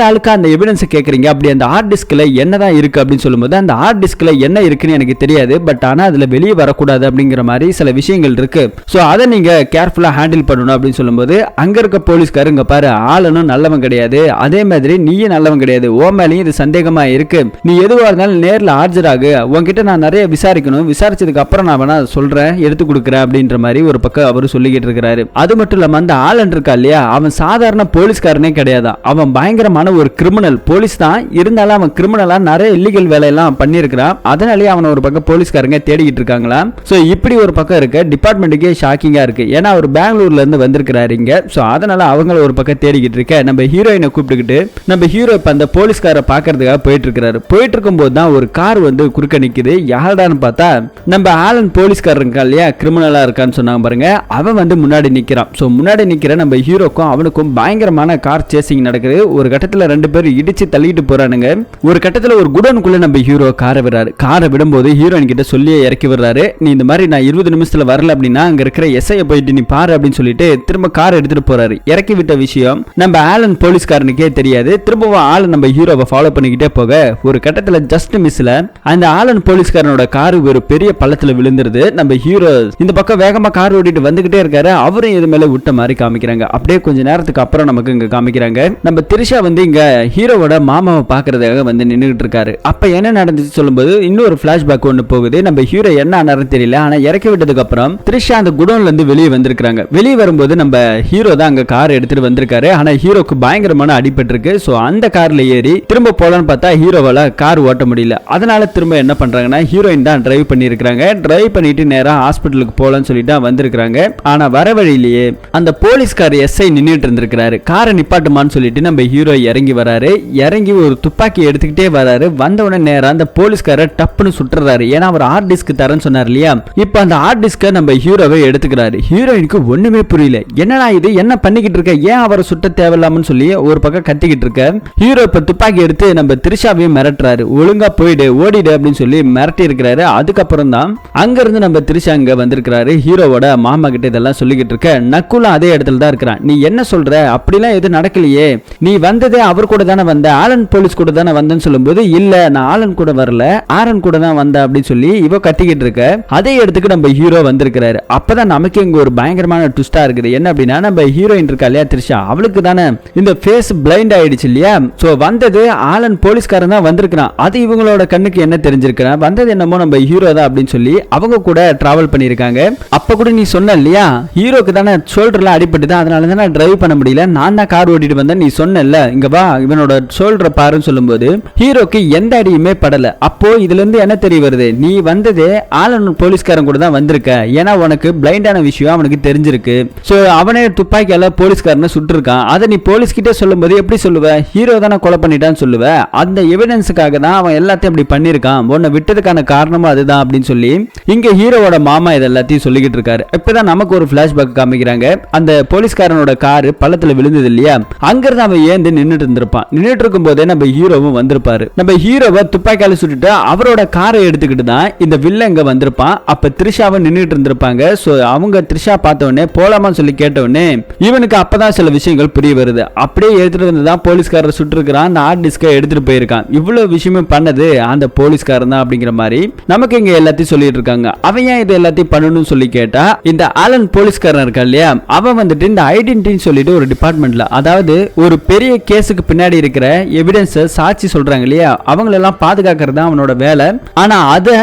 ஆளுக்கு அந்த எவிடன்ஸ் கேக்குறீங்க, அப்படி அந்த ஹார்ட் டிஸ்க்ல என்னதான் இருக்கு அப்படின்னு சொல்லும்போது அந்த ஹார்ட் டிஸ்க்ல என்ன இருக்குன்னு எனக்கு தெரியாது, பட் ஆனா அதுல வெளியே வரக்கூடாது அப்படிங்கிற மாதிரி சில விஷயங்கள் இருக்கு. சோ அதை நீங்க கேர்ஃபுல்லா ஹேண்டில் பண்ணணும் அப்படின்னு சொல்லும்போது அங்க இருக்க போலீஸ்காரங்க பாரு ஆளனும் நல்லவன் கிடையாது, அதே மாதிரி நீயும் நல்லவன் கிடையாது, ஓ மேலேயும் இது சந்தேகமா இருக்கு, நீ எதுவா இருந்தாலும் நேர்ல ஆஜராகு, உன்கிட்ட நான் நிறைய விசாரிக்கணும், விசாரிச்சதுக்கு அப்புறம் நான் வேணா சொல்றேன் எடுத்து கொடுக்குறேன் அப்படின்ற மாதிரி ஒரு பக்கம் அவரு சொல்லிக்கிட்டு இருக்கிறாரு. அது மட்டும் இல்லாம அந்த ஆளன் இருக்கா இல்லையா, அவன் சாதாரண போலீஸ்காரனே கிடையாது, அவன் பயங்கரமான ஒரு கிரிமினல். போலீஸ் தான் இருந்தாலும் அவன் கிரிமினலா நிறைய இல்லீகல் வேலையெல்லாம் பண்ணியிருக்கிறான். அதனாலேயே அவனை ஒரு பக்கம் போலீஸ்காரங்க தேடிக்கிட்டு இருக்காங்களா. சோ இப்படி ஒரு பக்கம் இருக்க டிபார்ட்மெண்ட்டுக்கே ஷாக்கிங்கா இருக்கு. ஏன்னா அவர் பெங்களூர்ல இருந்து வந்திருக்கிறாரு இங்க. சோ அதனால அவங்கள ஒரு பக்கம் தேடிக்கிட்டு இருக்க நம்ம ஹீரோயினை கூப்பிட்டுக்கிட்டு நம்ம ஹீரோ இப்ப அந்த போலீஸ்கார பாக்குறதுக்காக போயிட்டு இருக்காரு. போயிட்டு இருக்கும் போது தான் ஒரு கார் வந்து குறுக்க நிக்குது. யாருடான்னு பார்த்தா நம்ம ஆலன் போலீஸ்காரர் இருக்கா இல்லையா, கிரிமினலா இருக்கான்னு சொன்னாங்க பாருங்க, அவன் வந்து முன்னாடி நிக்கிறான். சோ முன்னாடி நிக்கிற நம்ம ஹீரோக்கும் அவனுக்கும் பயங்கரமான கார் சேசிங் நடக்குது. ஒரு கட்டத்துல ரெண்டு பேரும் இடிச்சு தள்ளிட்டு போறானுங்க. ஒரு கட்டத்துல ஒரு குடோனுக்குள்ள நம்ம ஹீரோ காரை விடுறாரு. காரை விடும்போது ஹீரோயின் கிட்ட சொல்லியே இறக்கி விடுறாரு, நீ இந்த மாதிரி நான் 20 நிமிஷத்துல வரல அப்படின்னா அங்க இருக்கிற எஸ்ஐ போயிட்டு நீ பாரு அப்படின்னு சொல்லிட்டு திரும்ப கார் எடுத்துட்டு போறாரு. இறக்கி விட்ட விஷயம் நம்ம ஆலன் போலீஸ்காரனுக்கே தெரியாது. திரும்பவும் ஆலன் நம்ம ஹீரோவை ஃபாலோ பண்ணிக்கிட்டே போக ஒரு கட்டத்துல ஜஸ்ட் மிஸ்ல அந்த ஆலன் போலீஸ்காரனோட கார் ஒரு பெரிய பள்ளத்துல விழுந்துருது. நம்ம ஹீரோ இந்த பக்கம் வேகமா கார் ஓட்டிட்டு வந்துகிட்டே இருக்காரு. அவரும் இது மேல விட்ட மாதிரி காமிக்கிறாங்க. அப்படியே கொஞ்ச நேரத்துக்கு அப்புறம் நமக்கு இங்க காமிக்கிறாங்க நம்ம திரிஷா வந்து இங்க ஹீரோவோட மாமாவை பாக்குறதுக்காக வந்து நின்னுகிட்டு இருக்காரு. அப்ப என்ன நடந்துச்சு சொல்லும்போது இன்னொரு பிளாஷ்பேக் ஒன்னு போகுது. நம்ம ஹீரோ என்ன ஆனாருன்னு தெரியல, ஆனா இறக்கி விட்டதுக்கு அப்புறம் திரிஷா அந்த குடோன்ல இருந்து வெளியே வந்திருக்காங்க. வெளியே வரும்போது நம்ம ஹீரோ தான் அங்க கார் எடுத்துட்டு வந்திருக்காரு. ஆனா ஹீரோக்கு பயங்கரமான அடிபட்டு இருக்கு. சோ அந்த கார்ல ஏறி திரும்ப போலான்னு பார்த்தா ஹீரோவால கார் ஓட்ட முடியல. அதனால திரும்ப என்ன பண்றாங்கன்னா ஹீரோயின் தான் டிரைவ் பண்ணி இருக்காங்க. டிரைவ் பண்ணிட்டு நேரா ஹாஸ்பிட்டலுக்கு போலான்னு சொல்லிட்டு வந்திருக்காங்க. ஆனா வர வழியிலேயே அந்த போலீஸ்கார் எஸ்ஐ நின்னுட்டு இருந்திருக்காரு. காரை நிப்பாட்டுமான்னு சொல்லிட்டு நம்ம ஹீரோ இறங்கி வராரு. இறங்கி ஒரு துப்பாக்கி எடுத்துக்கிட்டே வராரு. வந்த உடனே நேரா அந்த போலீஸ்கார டப்புன்னு சுட்டுறாரு. ஏன்னா அவர் ஹார்ட் டிஸ்க் தரேன்னு சொன்னார் இல்லையா, இப்ப அந்த ஹார்ட் டிஸ்க நம்ம ஹீரோவை எடுத்துக்கிறாரு. ஹீரோயினுக்கு ஒண்ணுமே புரியல, என்னடா இது என்ன பண்ணிக்கிட்டு இருக்க, ஏன் அவரை சுட்ட தேவையில்லாமன்னு சொல்லி ஒரு பக்கம் கத்திக்கிட்டு இருக்க. ஹீரோ இப்ப துப்பாக்கி எடுத்து நம்ம திரிஷாவையும் மிரட்டுறாரு, ஒழுங்கா போயிடு ஓடிடு அப்படின்னு சொல்லி மிரட்டி இருக்கிறாரு. அதுக்கப்புறம் தான் அங்க இருந்து நம்ம திரிஷா அங்க வந்திருக்கிறாரு. ஹீரோவோட மாமா கிட்ட இதெல்லாம் சொல்லிக்கிட்டு இருக்க. நக்குலும் அதே இடத்துல தான் இருக்கிறான். நீ என்ன சொல்ற, அப்படிலாம் எதுவும் நடக்கலையே, நீ வந்ததே அவர் கூட தானே வந்த, ஆலன் போலீஸ் கூட தானே வந்தேன்னு சொல்லும்போது இல்ல நான் ஆலன் கூட வரல ஆரன் கூட தான் வந்த அப்படின்னு சொல்லி இவ கட்டிக்கிட்டு இருக்க. அதே இடத்துக்கு நம்ம ஹீரோ வந்திருக்கிறாரு. அப்பதான் நமக்கு இங்க ஒரு பயங்கரமான ட்விஸ்டா இருக்குது. என்ன அப்படின்னா நம்ம ஹீரோயின் இருக்கா இல்லையா திரிஷா, அவளுக்கு தானே இந்த ஃபேஸ் பிளைண்ட் ஆயிடுச்சு இல்லையா. சோ வந்தது ஆலன் போலீஸ்காரன் தான் வந்திருக்கான். அது இவங்களோட கண்ணுக்கு என்ன தெரிஞ்சிருக்கான், வந்தது என்னமோ நம்ம ஹீரோ தான் அப்படின்னு சொல்லி அவங்க கூட டிராவல் பண்ணிருக்காங்க. அப்ப கூட நீ சொன்ன இல்லையா ஹீரோக்கு தானே ஷோல்டர்ல அடிபட்டு தான், அதனால தான் டிரைவ் பண்ண முடியல, நான் தான் கார் ஓட்டிட்டு வந்தேன், நீ சொன்னல இங்க வா இவனோட ஷோல்டரை பாருன்னு சொல்லும்போது ஹீரோக்கு எந்த அடியுமே படல. அப்போ இதுல இருந்து என்ன தெரிய வருது, நீ வந்ததே ஆலன் போலீஸ்காரன் கூட தான் வந்திருக்க, ஏன்னா உனக்கு பிளைண்டான விஷயம் அவனுக்கு தெரிஞ்சிருக்கு. சோ அவனே துப்பாக்கியால போலீஸ்காரனை சுட்டிருக்கான். அதை நீ போலீஸ் கிட்டே சொல்லும்போது எப்படி சொல்லுவ, ஹீரோ தானே கொலை பண்ணிட்டான்னு சொல்லுவ, அந்த எவிடன்ஸுக்காக தான் அவன் எல்லாத்தையும் அப்படி பண்ணிருக்கான், உன்னை விட்டதுக்கான காரணமும் அதுதான் அப்படின்னு சொல்லி இங்க ஹீரோவோட மாமா இது எல்லாத்தையும் சொல்லிக்கிட்டு இருக்காரு. இப்பதான் நமக்கு ஒரு பிளாஷ்பேக் காமிக்கிறாங்க. அந்த போலீஸ்காரனோட காரு பள்ளத்துல விழுந்தது இல்லையா, அங்கிருந்து அவன் ஏந்து நின்னுட்டு இருந்திருப்பான். நின்னுட்டு இருக்கும் போதே நம்ம ஹீரோவும் வந்திருப்பாரு. நம்ம ஹீரோவை துப்பாக்கியால சுட்டுட்டு அவரோட காரை எடுத்துக்கிட்டு தான் இந்த வில்ல இங்க வந்திருப்பான். அப்ப திரிஷாவை நின்னுட்டு இருந்திருப்பாங்க. சோ அவங்க திரிஷா பார்த்த உடனே போலாமான்னு சொல்லி கேட்ட உடனே இவனுக்கு அப்பதான் சில விஷயங்கள் புரிய வருது. அப்படியே எடுத்துட்டு வந்து தான் போலீஸ்காரர் சுட்டு இருக்கிறான், அந்த ஹார்ட் டிஸ்கை எடுத்துட்டு போயிருக்கான். இவ்வளவு விஷயமே பண்ணது அந்த போலீஸ்காரன் தான் அப்படிங்கிற மாதிரி நமக்கு இங்க எல்லாத்தையும் சொல்லிட்டு இருக்காங்க. அவன் ஏன் இது எல்லாத்தையும் பண்ணணும்னு சொல்லி கேட்டா இந்த ஆலன் போலீஸ்காரன் இருக்கா இல்லையா, அவன் வந்துட்டு இந்த ஐடென்டிட்டின்னு சொல்லிட்டு ஒரு டிபார்ட்மெண்ட்ல, அதாவது ஒரு பெரிய கேஸுக்கு பின்னாடி இருக்கிற எவிடன்ஸ் சாட்சி சொல்றாங்க இல்லையா, அவங்களெல்லாம் பாதுகாக்கிறது அவனோட வேலை. ஆனா அதை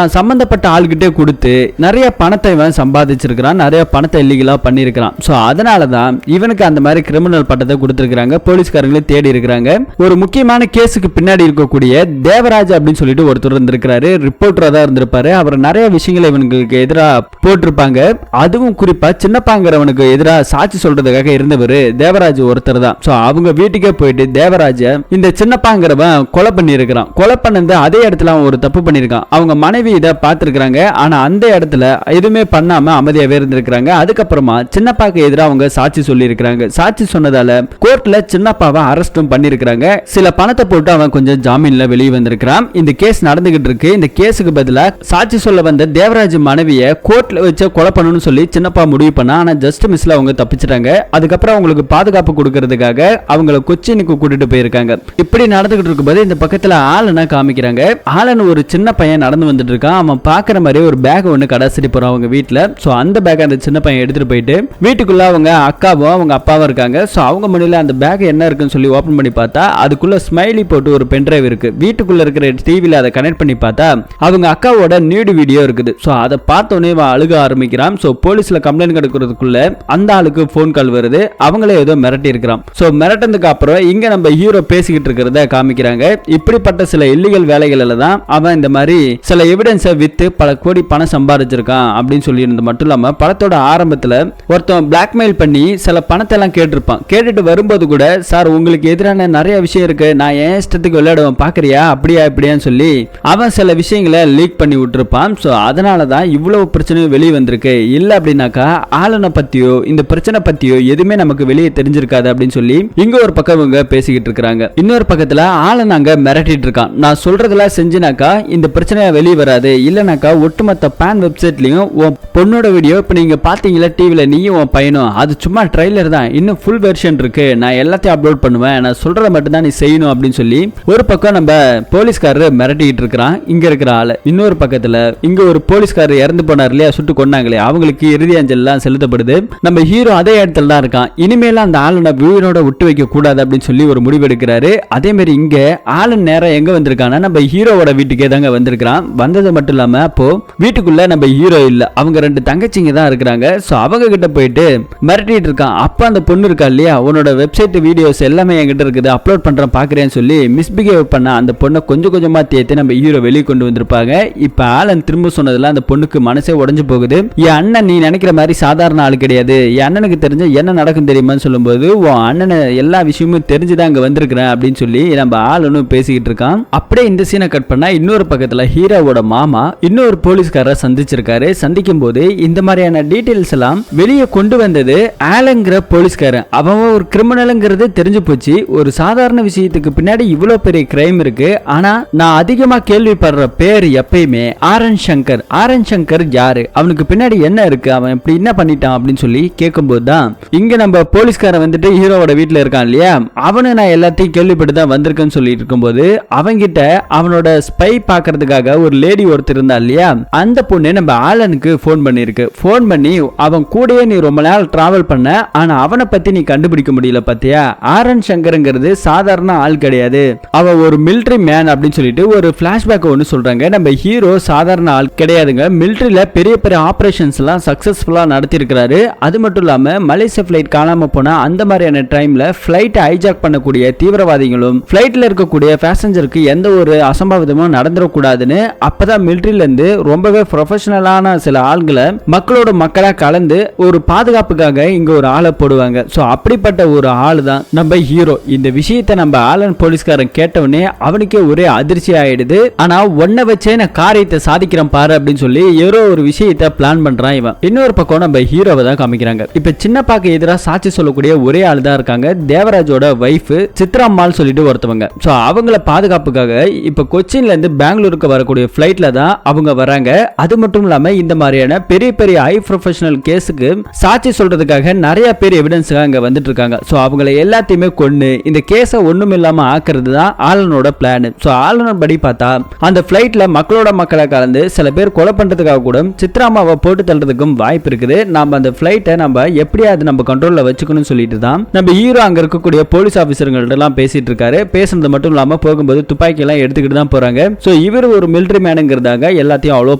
சம்பந்தப்பட்ட ஆள்கிட்டே கொடுத்து நிறைய பணத்தை இவன் சம்பாதிச்சிருக்கிறான், நிறைய பணத்தை இல்லீகலா பண்ணிருக்கிறான். சோ அதனாலதான் இவனுக்கு அந்த மாதிரி கிரிமினல் பட்டத்தை கொடுத்திருக்காங்க, போலீஸ்காரங்களே தேடி இருக்கிறாங்க. ஒரு முக்கியமான கேஸுக்கு பின்னாடி இருக்கக்கூடிய தேவராஜ் அப்படின்னு சொல்லிட்டு ஒருத்தர் இருந்திருக்கிறாரு, ரிப்போர்ட்டரா தான் இருந்திருப்பாரு. அவர் நிறைய விஷயங்களை இவனுக்கு எதிராக போட்டிருப்பாங்க. அதுவும் குறிப்பா சின்னப்பாங்கிறவனுக்கு எதிராக சாட்சி சொல்றதுக்காக இருந்தவர் தேவராஜ் ஒருத்தர் தான். சோ அவங்க வீட்டுக்கே போயிட்டு தேவராஜ இந்த சின்னப்பாங்கிறவன் கொலை பண்ணி இருக்கிறான். கொலை பண்ணது அதே இடத்துல அவன் ஒரு தப்பு பண்ணிருக்கான். அவங்க மனைவி இதை பார்த்திருக்காங்க. ஆனா அந்த இடத்துல எதுவுமே பண்ணாம அமைதியாவே இருந்திருக்காங்க. அதுக்கப்புறமா சின்னப்பாக்கு எதிராக அவங்க சாட்சி சொல்லி இருக்காங்க. சாட்சி சொன்னதால கோர்ட்ல சின்னப்பாவை அரெஸ்டும் பண்ணிருக்காங்க. சில பணத்தை போட்டு அவன் கொஞ்சம் ஜாமீன்ல வெளியே வந்திருக்கான். இந்த கேஸ் நடந்துகிட்டு இருக்கு. இந்த கேஸுக்கு பதிலா சாட்சி சொல்ல வந்த தேவராஜ் மனைவியை கோர்ட்ல வச்சு கொலை பண்ணணும்னு சொல்லி சின்னப்பா முடிவு பண்ணா. ஆனா ஜஸ்ட் மிஸ்ல அவங்க தப்பிச்சிட்டாங்க. அதுக்கப்புறம் அவங்களுக்கு பாதுகாப்பு கொடுக்கறதுக்காக அவங்கள கொச்சினுக்கு கூட்டிட்டு போயிருக்காங்க. இப்படி நடந்துகிட்டு இருக்கும்போது இந்த பக்கத்துல ஆலனை காமிக்கிறாங்க. ஆலன் ஒரு சின்ன பையன் நடந்து வந்துட்டு இருக்கான். அவன் பாக்குற மாதிரி ஒரு பேக் ஒன்னு கடாசிட்டு போறான் அவங்க வீட்டுல. சோ அந்த பேக் அந்த சின்ன பையன் எடுத்துட்டு போயிட்டு வீட்டுக்குள்ள அவங்க அக்காவும் அவங்க அப்பாவும் இருக்காங்க. சோ அவங்க முன்னால அந்த பேக் என்ன இருக்குன்னு சொல்லி ஓபன் பண்ணி பார்த்தா அதுக்குள்ள ஸ்மைலி போட்டு ஒரு பென்டிரைவ் இருக்கு. வீட்டுக்குள்ள இருக்கிற டிவில அதை கனெக்ட் பண்ணி பார்த்தா அவங்க அக்காவோட நியூட் வீடியோ இருக்குது. சோ அதை பார்த்தோன்னே அழுக ஆரம்பிக்கிறான். சோ போலீஸ்ல கம்ப்ளைண்ட் கொடுக்கறதுக்குள்ள அந்த ஆளுக்கு போன் கால் வருது. அவங்களே ஏதோ மிரட்டி இருக்கிறான். சோ மிரட்டதுக்கு அப்புறம் இங்க நம்ம ஹீரோ பேசிக்கிட்டு இருக்கிறத காமிக்கிறாங்க. இப்படிப்பட்ட சில இல்லீகல் வேலைகள்ல தான் அவன் இந்த மாதிரி சில எவிடன்ஸை வித்து பல கோடி பணம் சம்பாதிச்சிருக்கான் அப்படின்னு சொல்லி இருந்தது மட்டும் இல்லாம படத்தோட ஆரம்பத்துல ஒருத்தன் பிளாக்மெயில் பண்ணி சில பணத்தை எல்லாம் கேட்டிருப்பான். கேட்டுட்டு வரும்போது கூட சார் உங்களுக்கு எதிரான நிறைய விஷயம் இருக்கு, நான் ஏன் இஷ்டத்துக்கு விளையாடுவேன் பாக்குறியா அப்படியா இப்படியான்னு சொல்லி அவன் சில விஷயங்களை லீக் பண்ணி விட்டுருப்பான். ஸோ அதனால தான் இவ்வளவு பிரச்சனையும் வெளியே வந்திருக்கு. இல்லை அப்படின்னாக்கா ஆளுனை பத்தியோ இந்த பிரச்சனை பத்தியோ எதுவுமே நமக்கு வெளியே தெரிஞ்சிருக்காது அப்படின்னு சொல்லி இங்க ஒரு பக்கம் இவங்க பேசிக்கிட்டு இருக்காங்க. இன்னொரு பக்கத்துல ஆளன் அங்க மிரட்டிட்டு இருக்கான். நான் சொல்றதெல்லாம் செஞ்சினாக்கா இந்த பிரச்சனை வெளியே வராது, இல்லைனாக்கா ஒட்டுமொத்த பேன் வெப்சைட்லயும் உன் பொண்ணோட வீடியோ இப்ப நீங்க பாத்தீங்களா டிவில நீயும் உன் பையனும் அது சும்மா ட்ரைலர் தான், இன்னும் ஃபுல் வெர்ஷன் இருக்கு, நான் எல்லாத்தையும் அப்லோட் பண்ணுவேன், நான் சொல்றத மட்டும் தான் நீ செய்யணும் அப்படின்னு சொல்லி ஒரு பக்கம் நம்ம போலீஸ்காரர் மிரட்டிட்டு இருக்கிறான் இங்க இருக்கிற ஆளு. இன்னொரு பக்கத்துல இங்க ஒரு போலீஸ்காரர் இறந்து போனார் இல்லையா, சுட்டு கொண்டாங்களே, அவங்களுக்கு இறுதி அஞ்சல் எல்லாம் செலுத்தப்படுது. நம்ம ஹீரோ அதே இடத்துல தான் இருக்கான். இனிமேல அந்த ஆளுனை வீரோட விட்டு வைக்க கூடாது அப்படின்னு சொல்லி ஒரு முடிவு எடுக்கிறாரு. அதே மாதிரி இங்க ஆளன் நேரம் எங்க வந்திருக்கானா நம்ம ஹீரோவோட வீட்டுக்கே தாங்க வந்திருக்கான். வந்தது மட்டும் இல்லாம அப்போ வீட்டுக்குள்ள நம்ம ஹீரோ இல்ல, அவங்க ரெண்டு தங்கச்சிங்க தான் இருக்கிறாங்க. சோ அவங்க கிட்ட போயிட்டு மிரட்டிட்டு இருக்கான். அப்ப அந்த பொண்ணு இருக்கா இல்லையா, உன்னோட வெப்சைட் வீடியோஸ் எல்லாமே என்கிட்ட இருக்குது, அப்லோட் பண்றேன் பாக்குறேன்னு சொல்லி மிஸ்பிஹேவ் பண்ண அந்த பொண்ணை கொஞ்சம் கொஞ்சமா தேத்தி நம்ம ஹீரோ வெளியே கொண்டு வந்திருப்பாங்க. இப்ப ஆலன் திரும்ப சொன்னதுல அந்த பொண்ணுக்கு மனசே உடைஞ்சு போகுது. என் அண்ணன் நீ நினைக்கிற மாதிரி சாதாரண ஆள் கிடையாது, என் அண்ணனுக்கு தெரிஞ்ச என்ன நடக்கும் தெரியுமான்னு சொல்லும்போது உன் அண்ணனை எல்லா விஷயமும் தெரிஞ்சுதான் அங்க வந்திருக்கிறேன் அப்படின்னு சொல்லி நம்ம ஆளுனும் பேசிக்கிட்டு இருக்கான். அப்படியே இந்த சீனை கட் பண்ணா இன்னொரு பக்கத்துல ஹீரோவோட மாமா இன்னொரு போலீஸ்காரரை சந்திச்சிருக்காரு. சந்திக்கும் போது இந்த மாதிரியான டீடைல்ஸ் எல்லாம் வெளியே கொண்டு வந்தது ஆலங்கிற போலீஸ்காரன். அவன் ஒரு கிரிமினல்ங்கிறது தெரிஞ்சு போச்சு. ஒரு சாதாரண விஷயத்துக்கு பின்னாடி இவ்வளவு பெரிய கிரைம் இருக்கு. ஆனா நான் அதிகமா கேள்விப்படுற பேர் எப்பயுமே ஆரன் சங்கர். ஆரன் சங்கர் யாரு, அவனுக்கு பின்னாடி என்ன இருக்கு, அவன் இப்படி என்ன பண்ணிட்டான் அப்படின்னு சொல்லி கேட்கும்போது தான் இங்க நம்ம போலீஸ்காரன் வந்துட்டு ஹீரோவோட வீட்டுல இருக்கான் இல்லையா, அவனு நான் எல்லாத்தையும் கேள்விப்பட்டு தான் வந்திருக்கேன்னு சொல்லிட்டு இருக்கும்போது அவங்கிட்ட அவனோட ஸ்பை பாக்குறதுக்காக ஒரு லேடி ஒருத்தர் இருந்தா இல்லையா, அந்த பொண்ணு நம்ம ஆலனுக்கு போன் பண்ணிருக்கு. போன் பண்ணி அவன் கூடயே நீ ரொம்ப நாள் டிராவல் பண்ண, ஆனா அவனை பத்தி நீ கண்டுபிடிக்க முடியல பாத்தியா, ஆரன் சங்கர்ங்கிறது சாதாரண ஆள் கிடையாது, அவன் ஒரு மிலிட்டரி மேன் அப்படின்னு சொல்லிட்டு ஒரு பிளாஷ்பேக் ஒன்னு சொல்றாங்க. நம்ம ஹீரோ சாதாரண ஆள் கிடையாதுங்க, மிலிட்டரியில பெரிய பெரிய ஆபரேஷன்ஸ் எல்லாம் சக்சஸ்ஃபுல்லா நடத்தி இருக்கிறாரு. அது மட்டும் இல்லாம மலேசியா பிளைட் காணாம போனா அந்த மாதிரியான டைம்ல பிளைட் ஹைஜாக் பண்ணக்கூடிய தீவிரவாதிகளும் பிளைட்ல இருக்கக்கூடிய பேசஞ்சருக்கு எந்த ஒரு அசம்பாவிதமும் நடந்துடக்கூடாதுன்னு அப்பதான் மிலிட்டரியில இருந்து ரொம்பவே ப்ரொஃபஷனலான சில ஆள்களை மக்களோட மக்களா கலந்து ஒரு பாதுகாப்புக்காக இங்க ஒரு ஆளை போடுவாங்க. சோ அப்படிப்பட்ட ஒரு ஆளு தான் நம்ம ஹீரோ. இந்த விஷயத்தை நம்ம ஆலன் போலீஸ்காரன் கேட்டவனே அவனுக்கே ஒரே அதிர்ச்சி ஆயிடுது. ஆனா ஒன்ன வச்சே நான் காரியத்தை சாதிக்கிறேன் பாரு அப்படின்னு சொல்லி ஏதோ ஒரு விஷயத்தை பிளான் பண்றான் இவன். இன்னொரு பக்கம் நம்ம ஹீரோவை தான் காமிக்கிறாங்க. இப்ப சின்னப்பாக்கு எதிராக சாட்சி சொல்லக்கூடிய ஒரே ஆள் தான் இருக்காங்க, தேவராஜோட வைஃப் சித்ராம்மாள் சொல்லிட்டு ஒருத்தவங்க. சோ அவங்கள பாதுகாப்புக்காக இப்ப கொச்சின்ல இருந்து பெங்களூருக்கு வரக்கூடிய பிளைட்ல தான் அவங்க வராங்க. அது மட்டும் இல்லாம இந்த மாதிரியான பெரிய பெரிய ஹை ப்ரொஃபஷனல் கேஸுக்கு சாட்சி சொல்றதுக்காக நிறைய பேர் எவிடன்ஸ் அங்க வந்துட்டு இருக்காங்க. சோ அவங்களை எல்லாத்தையுமே கொண்டு இந்த கேஸை ஒண்ணும் இல்லாம ஆக்குறது தான் ஆலனோட பிளான். சோ ஆலனோட படி பார்த்தா அந்த பிளைட்ல மக்களோட மக்களை கலந்து சில பேர் கொலை பண்றதுக்காக கூட சித்ராமாவை போட்டு தள்ளுறதுக்கும் வாய்ப்பு இருக்குது. நம்ம அந்த பிளைட்டை நம்ம எப்படியாவது நம்ம கண்ட்ரோல்ல வச்சுக்கணும்னு சொல்லிட்டு தான் நம்ம ஹீரோ அங்க இருக்கக்கூடிய போலீஸ் ஆபீசர்கள்ட்ட எல்லாம் பேசிட்டு இருக்காரு. பேசுனது மட்டும் இல்லாம போகும்போது துப்பாக்கி எல்லாம் எடுத்துக்கிட்டு தான் போறாங்க. சோ இவர் ஒரு மிலிட்டரி மேனுங்கிறதாக எல்லாத்தையும் அலோ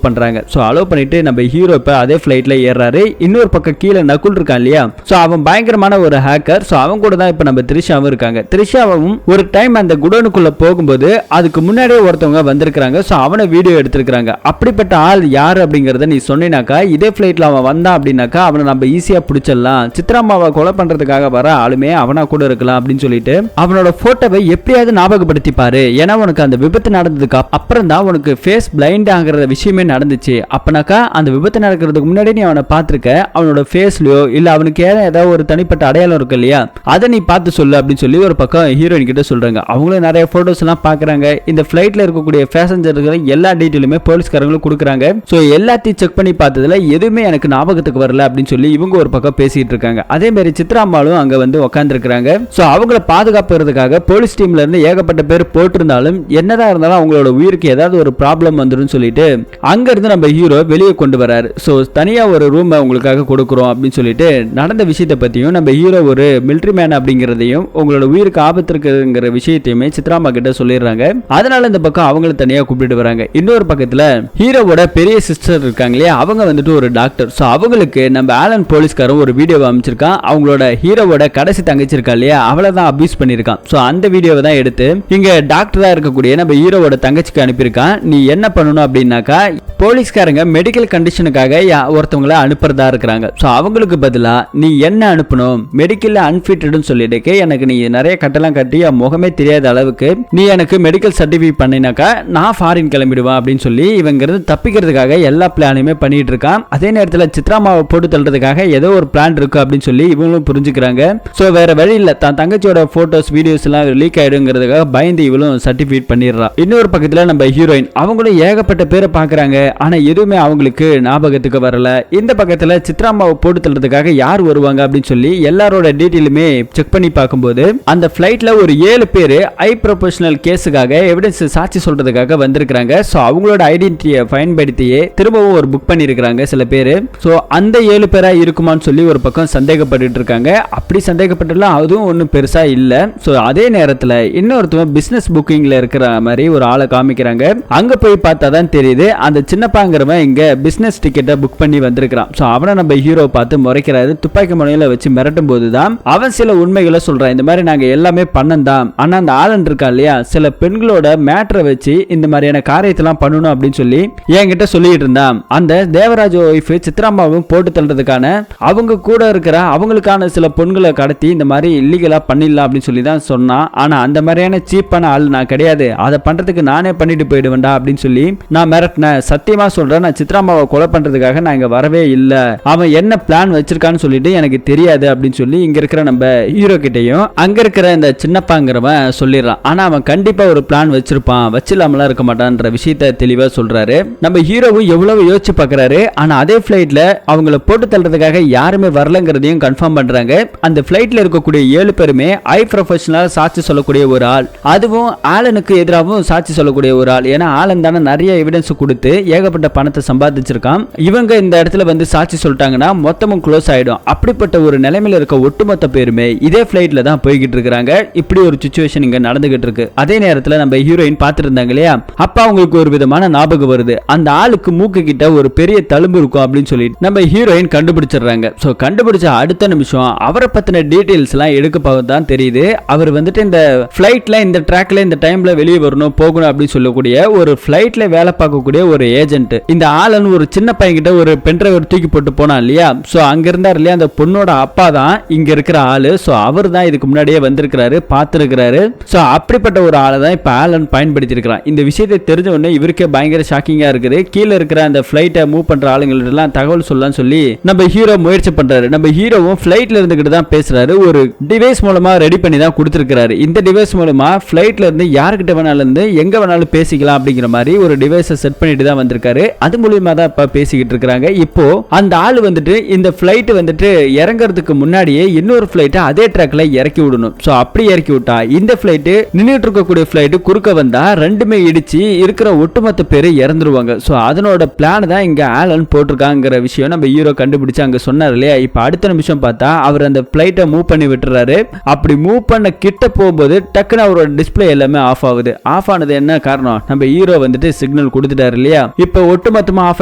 பண்றாங்க. சோ அலோ பண்ணிட்டு நம்ம ஹீரோ இப்ப அதே பிளைட்ல ஏறாரு. இன்னொரு பக்கம் கீழே நகுல் இருக்கான் இல்லையா, சோ அவன் பயங்கரமான ஒரு ஹேக்கர். சோ அவன் கூட தான் இப்ப நம்ம த்ரிஷாவும் இருக்காங்க. த்ரிஷாவும் ஒரு டைம் அந்த குடோனுக்குள்ள போகும்போது அதுக்கு முன்னாடியே ஒருத்தவங்க வந்திருக்காங்க. சோ அவனை வீடியோ எடுத்திருக்காங்க. அப்படிப்பட்ட ஆள் யாரு அப்படிங்கறத நீ சொன்னாக்கா இதே பிளைட்ல அவன் வந்தான் அப்படின்னாக்கா அவனை நம்ம ஈஸியா பிடிச்சிடலாம். சித்ராமாவை கொலை பண்றதுக்காக வர ஆளுமே அவனா கூட இருக்கலாம் அப்படின்னு சொல்லிட்டு அவனோட போட்டோவை எப்படியாவது ஞாபகப்படுத்தி பாரு. ஏன்னா உனக்கு அந்த விபத்து நடந்ததுக்கு அப்புறம் தான் உனக்கு ஃபேஸ் பிளைண்ட் ஆகிற விஷயமே நடந்துச்சு. அப்பனாக்கா அந்த விபத்து நடக்கிற இருக்கிறதுக்கு முன்னாடி நீ அவனை பார்த்திருக்க, அவனோட ஃபேஸ்லயோ இல்ல அவனுக்கு ஏதாவது ஒரு தனிப்பட்ட அடையாளம் இருக்கு இல்லையா, அதை நீ பார்த்து சொல்லு அப்படின்னு சொல்லி ஒரு பக்கம் ஹீரோயின் கிட்ட சொல்றாங்க. அவங்களும் நிறைய போட்டோஸ் எல்லாம் பாக்குறாங்க. இந்த ஃபிளைட்ல இருக்கக்கூடிய பேசஞ்சர்கள் எல்லா டீட்டெயிலுமே போலீஸ்காரங்களும் கொடுக்குறாங்க. ஸோ எல்லாத்தையும் செக் பண்ணி பார்த்ததுல எதுவுமே எனக்கு ஞாபகத்துக்கு வரல அப்படின்னு சொல்லி இவங்க ஒரு பக்கம் பேசிட்டு இருக்காங்க. அதே மாதிரி சித்ராம்மாளும் அங்க வந்து உட்கார்ந்து இருக்காங்க. ஸோ அவங்கள பாதுகாப்புறதுக்காக போலீஸ் டீம்ல இருந்து ஏகப்பட்ட பேர் போட்டிருந்தாலும் என்னதான் இருந்தாலும் அவங்களோட உயிருக்கு ஏதாவது ஒரு ப்ராப்ளம் வந்துடும் சொல்லிட்டு அங்க இருந்து நம்ம ஹீரோ வெளியே கொண்டு வராரு. ஸோ தனியா ஒரு ரூம் உங்களுக்காக கொடுக்குறோம் அப்படின்னு சொல்லிட்டு நடந்த விஷயத்தை பத்தியும் நம்ம ஹீரோ ஒரு மிலிட்டரி மேன் அப்படிங்கிறதையும் உங்களோட உயிருக்கு ஆபத்து இருக்குங்கிற விஷயத்தையுமே சித்ராம்மா கிட்ட சொல்லிடுறாங்க. அதனால இந்த பக்கம் அவங்களை தனியா கூப்பிட்டு வராங்க. இன்னொரு பக்கத்துல ஹீரோவோட பெரிய சிஸ்டர் இருக்காங்களே, அவங்க வந்துட்டு ஒரு டாக்டர். ஸோ அவங்களுக்கு நம்ம ஆலன் போலீஸ்காரன் ஒரு வீடியோவை அமைச்சிருக்கான். அவங்களோட ஹீரோவோட கடைசி தங்கச்சி இருக்கா இல்லையா, அவளை தான் அபியூஸ் பண்ணிருக்கான். ஸோ அந்த வீடியோவை தான் எடுத்து இங்க டாக்டரா இருக்கக்கூடிய நம்ம ஹீரோவோட தங்கச்சிக்கு அனுப்பியிருக்கான். நீ என்ன பண்ணணும் அப்படின்னாக்கா, போலீஸ்காரங்க மெடிக்கல் கண்டிஷனுக்காக ஒருத்தவங்களை அனுப்புறதா இருக்கிறாங்க. ஸோ அவங்களுக்கு பதிலா நீ என்ன அனுப்பணும், மெடிக்கல் அன்ஃபிட்டட்னு சொல்லிட்டு எனக்கு நீ நிறைய கட்டெல்லாம் கட்டி முகமே தெரியாத அளவுக்கு நீ எனக்கு மெடிக்கல் சர்டிஃபிகேட் பண்ணினாக்கா நான் ஃபாரின் கிளம்பிடுவேன் அப்படின்னு சொல்லி இவங்கிறது தப்பிக்கிறதுக்காக எல்லா பிளானுமே பண்ணிட்டு இருக்கான். அதே நேரத்தில் சித்ராமாவை போட்டு தள்ளுறதுக்காக ஏதோ ஒரு பிளான் இருக்கு அப்படின்னு சொல்லி இவங்களும் புரிஞ்சுக்கிறாங்க. ஸோ வேற வழி இல்லை, தான் தங்கச்சியோட போட்டோஸ் வீடியோஸ் எல்லாம் லீக் ஆயிடுங்கிறதுக்காக பயந்து இவளும் சர்டிஃபிகேட் பண்ணிடுறான். இன்னொரு பக்கத்தில் நம்ம ஹீரோயின் அவங்களும் ஏகப்பட்ட பேரை பார்க்குறாங்க. ஆனா எதுவுமே அவங்களுக்கு ஞாபகத்துக்கு வரல. இந்த பக்கத்தில் சித்ராமாவை போட்டு தள்ளுறதுக்காக யார் வருவாங்க அப்படின்னு சொல்லி எல்லாரோட டீட்டெயிலுமே செக் பண்ணி பார்க்கும்போது அந்த ஃபிளைட்ல ஒரு 7 பேர் ஐ ப்ரொபஷனல் கேஸுக்காக எவிடன்ஸ் சாட்சி சொல்றதுக்காக வந்திருக்காங்க. ஸோ அவங்களோட ஐடென்டிட்டியை பயன்படுத்தியே திரும்பவும் ஒரு புக் பண்ணியிருக்கிறாங்க சில பேர். ஸோ அந்த 7 பேரா இருக்குமான்னு சொல்லி ஒரு பக்கம் சந்தேகப்பட்டு இருக்காங்க. அப்படி சந்தேகப்பட்டுலாம் அதுவும் ஒன்றும் பெருசா இல்லை. ஸோ அதே நேரத்தில் இன்னொருத்தவன் பிசினஸ் புக்கிங்ல இருக்கிற மாதிரி ஒரு ஆளை காமிக்கிறாங்க. அங்க போய் பார்த்தா தான் தெரியுது அந்த சின்னப்பாங்கிறவன் இங்க பிசினஸ் டிக்கெட்டை புக் பண்ணி வந்திருக்கான். ஸோ அவனை நம்ம ஹீரோ பார்த்து முறைக்கிறாரு. துப்பாக்கி முனையில வச்சு மிரட்டும் போதுதான் அவன் சில உண்மைகளை சொல்றான். இந்த மாதிரி நாங்க எல்லாமே பண்ணந்தான், ஆனா அந்த ஆளன் இருக்கா இல்லையா, சில பெண்களோட மேட்டரை வச்சு இந்த மாதிரியான காரியத்தெல்லாம் பண்ணணும் அப்படின்னு சொல்லி என்கிட்ட சொல்லிட்டு இருந்தான். அந்த தேவராஜ் ஒய்ஃப் சித்ராமாவும் போட்டு தள்ளுறதுக்கான அவங்க கூட இருக்கிற அவங்களுக்கான சில பொண்களை கடத்தி இந்த மாதிரி இல்லீகலா பண்ணிடலாம் அப்படின்னு சொல்லி தான் சொன்னான். ஆனா அந்த மாதிரியான சீப்பான ஆள் நான் கிடையாது, அதை பண்றதுக்கு நானே பண்ணிட்டு போயிடுவேன்டா அப்படின்னு சொல்லி நான் மிரட்டினேன். சத்தியமா சொல்றேன், நான் சித்ராமாவை கொலை பண்றதுக்காக நான் இங்க வரவே இல்லை. அவன் என்ன பிளான் வச்சிருக்கான்னு சொல்லிட்டு எனக்கு தெரியாது அப்படின்னு சொல்லி இங்க இருக்கிற நம்ம ஹீரோ கிட்டையும் அங்க இருக்கிற இந்த சின்னப்பாங்கிறவன் சொல்லிடுறான். ஆனா அவன் கண்டிப்பா ஒரு பிளான் வச்சிருப்பான், வச்சில்லாமலாம் இருக்க மாட்டான்ற விஷயத்த தெளிவா சொல்றாரு. நம்ம ஹீரோவும் எவ்வளவு யோசிச்சு பாக்குறாரு. ஆனா அதே பிளைட்ல அவங்கள போட்டு தள்ளுறதுக்காக யாருமே வரலங்கிறதையும் கன்ஃபார்ம் பண்றாங்க. அந்த பிளைட்ல இருக்கக்கூடிய 7 பேருமே ஐ ப்ரொஃபஷனல் சாட்சி சொல்லக்கூடிய ஒரு ஆள், அதுவும் ஆலனுக்கு எதிராகவும் சாட்சி சொல்லக்கூடிய ஒரு ஆள். ஏன்னா ஆலன் தானே நிறைய எவிடன்ஸ் கொடுத்து ஏகப்பட்ட பணத்தை சம்பாதிச்சிருக்கான். இவங்க இந்த இடத்துல வந்து சாட்சி சொல்லிட்டாங்கன்னா மொத்தமும் க்ளோஸ் ஆயிடும். அப்படிப்பட்ட ஒரு நிலைமையில இருக்க ஒட்டுமொத்த பேருமே இதே பிளைட்ல தான் போய்கிட்டு இருக்காங்க. இப்படி ஒரு சிச்சுவேஷன் இங்க நடந்துகிட்டு இருக்கு. அதே நேரத்துல நம்ம ஹீரோயின் பார்த்துட்டு இருந்தாங்க இல்லையா, அப்ப அவங்களுக்கு ஒரு விதமான ஞாபகம் வருது. அந்த ஆளுக்கு மூக்கு கிட்ட ஒரு பெரிய தழும்பு இருக்கும் அப்படின்னு சொல்லிட்டு நம்ம ஹீரோயின் கண்டுபிடிச்சிடுறாங்க. சோ கண்டுபிடிச்ச அடுத்த நிமிஷம் அவரை பத்தின டீடைல்ஸ் எல்லாம் எடுக்க தான் தெரியுது. அவர் வந்துட்டு இந்த பிளைட்ல இந்த ட்ராக்ல இந்த டைம்ல வெளியே வரணும் போகணும் அப்படின்னு சொல்லக்கூடிய ஒரு பிளைட்ல வேலை பார்க்கக்கூடிய ஒரு ஏஜென்ட். இந்த ஆளன் ஒரு சின்ன பையன் கிட்ட ஒரு பென்ட்ரைவர் தூக்கி போட்டு போனான் இல்லையா, சோ அங்க இருந்தார் இல்லையா, அந்த பொண்ணோட அப்பா தான் இங்க இருக்கிற ஆளு. சோ அவர் தான் இதுக்கு முன்னாடியே வந்திருக்கிறாரு, பார்த்திருக்கிறாரு. சோ அப்படிப்பட்ட ஒரு ஆளை தான் இப்ப ஆலன் பயன்படுத்தி இருக்கிறான். இந்த விஷயத்தை தெரிஞ்ச உடனே இவருக்கே பயங்கர ஷாக்கிங்கா இருக்குது. கீழே இருக்கிற அந்த பிளைட்டை மூவ் பண்ற ஆளுங்களுக்கு தகவல் சொல்லலாம் சொல்லி நம்ம ஹீரோ முயற்சி பண்றாரு. நம்ம ஹீரோவும் பிளைட்ல இருந்துகிட்டு தான் பேசுறாரு. ஒரு டிவைஸ் மூலமா ரெடி பண்ணி தான் கொடுத்திருக்காரு. இந்த டிவைஸ் மூலமா பிளைட்ல இருந்து யாருக்கிட்ட வேணாலும் இருந்து எங்க வேணாலும் பேசிக்கலாம் அப்படிங்கிற மாதிரி ஒரு டிவைஸை செட் பண்ணிட்டு தான் வந்திருக்காரு. அது மூலமா தான் இப்ப பேசிக்கிட்டு இருக்காங்க. இப்போ அந்த ஆள் வந்துட்டு இந்த பிளைட் வந்துட்டு இறங்குறதுக்கு முன்னாடியே இன்னொரு பிளைட்டை அதே ட்ராக்ல இறக்கி விடணும். சோ அப்படி இறக்கி விட்டா இந்த பிளைட் நின்னுட்டு இருக்கக்கூடிய பிளைட் குறுக்க வந்தா ரெண்டுமே இடிச்சு இருக்கிற ஒட்டுமொத்த பேரு இறந்துருவாங்க. சோ அதனோட பிளான் தான் இங்க ஆலன் போட்டிருக்காங்கிற விஷயம் நம்ம ஹீரோ கண்டுபிடிச்சு அங்க சொன்னார் இல்லையா. இப்ப அடுத்த நிமிஷம் பார்த்தா அவர் அந்த பிளைட்டை மூவ் பண்ணி விட்டுறாரு. அப்படி மூவ் பண்ண கிட்ட போகும்போது டக்குன்னு அவரோட டிஸ்பிளே எல்லாமே ஆஃப் ஆகுது. ஆஃப் ஆனது என்ன காரணம், நம்ம ஹீரோ வந்துட்டு சிக்னல் கொடுத்துட்டாரு இல்லையா. இப்ப ஒட்டுமொத்தமா ஆஃப்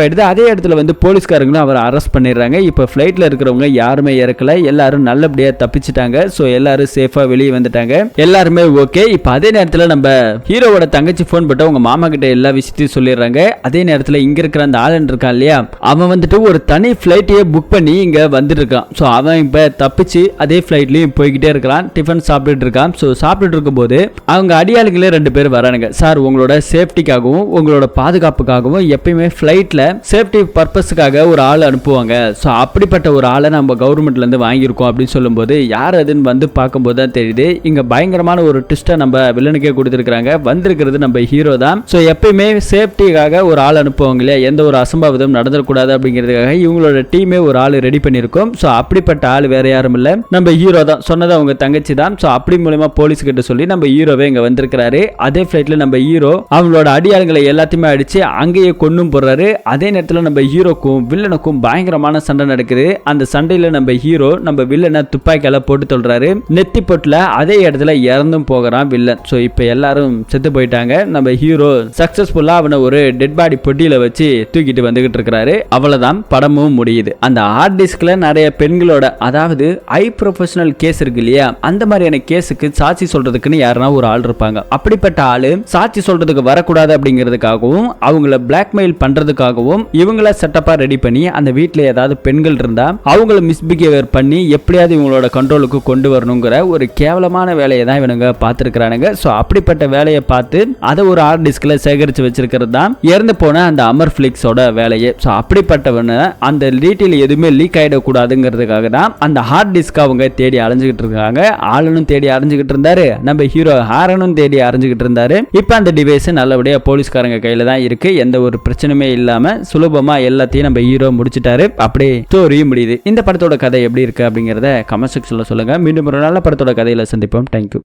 ஆயிடுது. அதே இடத்துல வந்து போலீஸ்காரங்களும் அவரை அரெஸ்ட் பண்ணிடுறாங்க. இப்ப பிளைட்ல இருக்கிறவங்க யாருமே இறக்கல, எல்லாரும் நல்லபடியா தப்பிச்சிட்டாங்க. சோ எல்லாரும் சேஃபா வெளியே வந்துட்டாங்க, எல்லாருமே ஓகே. இப்ப அதே நேரத்துல நம்ம ஹீரோவோட தங்கச்சி போன் போட்டு உங்க மாமா கிட்ட எல்லா விஷயத்தையும் சொல்லிடுறாங்க. அதே நேரத்துல இங்க இருக்கிற அந்த ஆளன் இருக்கான் இல்லையா, அவன் வந்துட்டு ஒரு தனி பிளைட்டையே புக் பண்ணி இங்க வந்துட்டு இருக்கான். சோ அவன் இப்ப தப்பிச்சு அதே பிளைட்லயும் போய்கிட்டே இருக்கான். டிஃபன் சாப்பிட்டு இருக்கான். சோ சாப்பிட்டு இருக்கும் போது அவங்க அடியாளுகளே 2 பேர் வரானுங்க. சார் உங்களோட சேஃப்டிக்காகவும் உங்களோட பாதுகாப்புக்காகவும் எப்பயுமே பிளைட்ல சேஃப்டி பர்பஸ்க்காக ஒரு ஆள் அனுப்புவாங்க. ஸோ அப்படிப்பட்ட ஒரு ஆளை நம்ம கவர்மெண்ட்ல இருந்து வாங்கியிருக்கோம் அப்படின்னு சொல்லும்போது யார் அதுன்னு வந்து பார்க்கும்போது தான் தெரியுது இங்க பயங்கரமான ஒரு ட்விஸ்ட்டை நம்ம வில்லனுக்கே கொடுத்துருக்காங்க. வந்திருக்கிறது நம்ம ஹீரோ தான். ஸோ எப்பயுமே சேஃப்டிக்காக ஒரு ஆள் அனுப்புவாங்க இல்லையா, எந்த ஒரு அசம்பாவிதம் நடந்துடக்கூடாது அப்படிங்கிறதுக்காக இவங்களோட டீமே ஒரு ஆள் ரெடி பண்ணியிருக்கோம். ஸோ அப்படிப்பட்ட ஆள் வேற யாரும் இல்லை, நம்ம ஹீரோ தான். சொன்னது அவங்க தங்கச்சி தான். ஸோ அப்படி மூலமா போலீஸ் கிட்ட சொல்லி நம்ம ஹீரோவே இங்க வந்திருக்கிறாரு. அதே ஃபிளைட்ல நம்ம ஹீரோ அவங்களோட அடியாளங்களை எல்லாத்தையுமே அடிச்சு அங்கேயே கொன்னும் போடுறாரு. அதே நேரத்தில் நம்ம ஹீரோக்கும் வில்லனுக்கும் பயங்கரமான சண்டை நடக்குது. அந்த சண்டையில நம்ம ஹீரோ நம்ம வில்லனை துப்பாக்கியால போட்டு தொல்றாரு. நெத்தி பொட்டுல அதே இடத்துல இறந்தும் போகிறான் வில்லன். ஸோ இப்போ எல்லாரும் செத்து போயிட்டாங்க. நம்ம ஹீரோ சக்சஸ்ஃபுல்லா அவனை ஒரு டெட் பாடி பொட்டியில வச்சு தூக்கிட்டு வந்துகிட்டு இருக்கிறாரு. அவ்வளவுதான், படமும் முடியுது. அந்த ஹார்ட் டிஸ்க்ல நிறைய பெண்களோட, அதாவது ஹை ப்ரொஃபஷனல் கேஸ் இருக்கு இல்லையா, அந்த மாதிரியான கேஸுக்கு சாட்சி சொல்றதுக்குன்னு யாருன்னா ஒரு ஆள் இருப்பாங்க. அப்படிப்பட்ட ஆளு சாட்சி சொல்றதுக்கு வரக்கூடாது அப்படிங்கிறதுக்காகவும் அவங்கள பிளாக்மெயில் பண்றதுக்காகவும் இவங்கள செட்டப்பா ரெடி பண்ணி அந்த வீட்டுல ஏதாவது பெண்கள் இருந்தா அவங்கள மிஸ்பிஹேவியர் பண்ணி எப்படியாவது இவங்களோட கண்ட்ரோலுக்கு கொண்டு வரணுங்கிற ஒரு கேவலமான வேலையை தான் இவனுங்க பார்த்துருக்கானுங்க. ஸோ அப்படிப்பட்ட வேலையை பார்த்து அதை ஒரு ஹார்ட் டிஸ்க்ல சேகரிச்சு வச்சிருக்கிறது தான் இறந்து போன அந்த அமர் பிளிக்ஸோட வேலையே. ஸோ அப்படிப்பட்டவன அந்த டீட்டெயில் எதுவுமே லீக் ஆயிடக்கூடாதுங்கிறதுக்காக தான் அந்த ஹார்ட் டிஸ்க் அவங்க தேடி அலைஞ்சுக்கிட்டு இருக்காங்க. ஆளனும் தேடி அரைஞ்சுக்கிட்டு இருந்தாரு, நம்ம ஹீரோ ஹாரனும் தேடி அரைஞ்சுக்கிட்டு இருந்தாரு. இப்போ அந்த டிவைஸ் நல்லபடியா போலீஸ்காரங்க கையில தான் இருக்கு. எந்த ஒரு பிரச்சனையுமே இல்லாம சுலபமா எல்லாத்தையும் நம்ம ஹீரோ முடிச்சிட்டாரு. அப்படியே ஸ்டோரியும் முடியுது. இந்த படத்தோட கதை எப்படி இருக்கு அப்படிங்கறத கமெண்ட் செக்ஷன்ல சொல்லுங்க. மீண்டும் ஒரு நல்ல படத்தோட கதையில சந்திப்போம். தேங்க்யூ.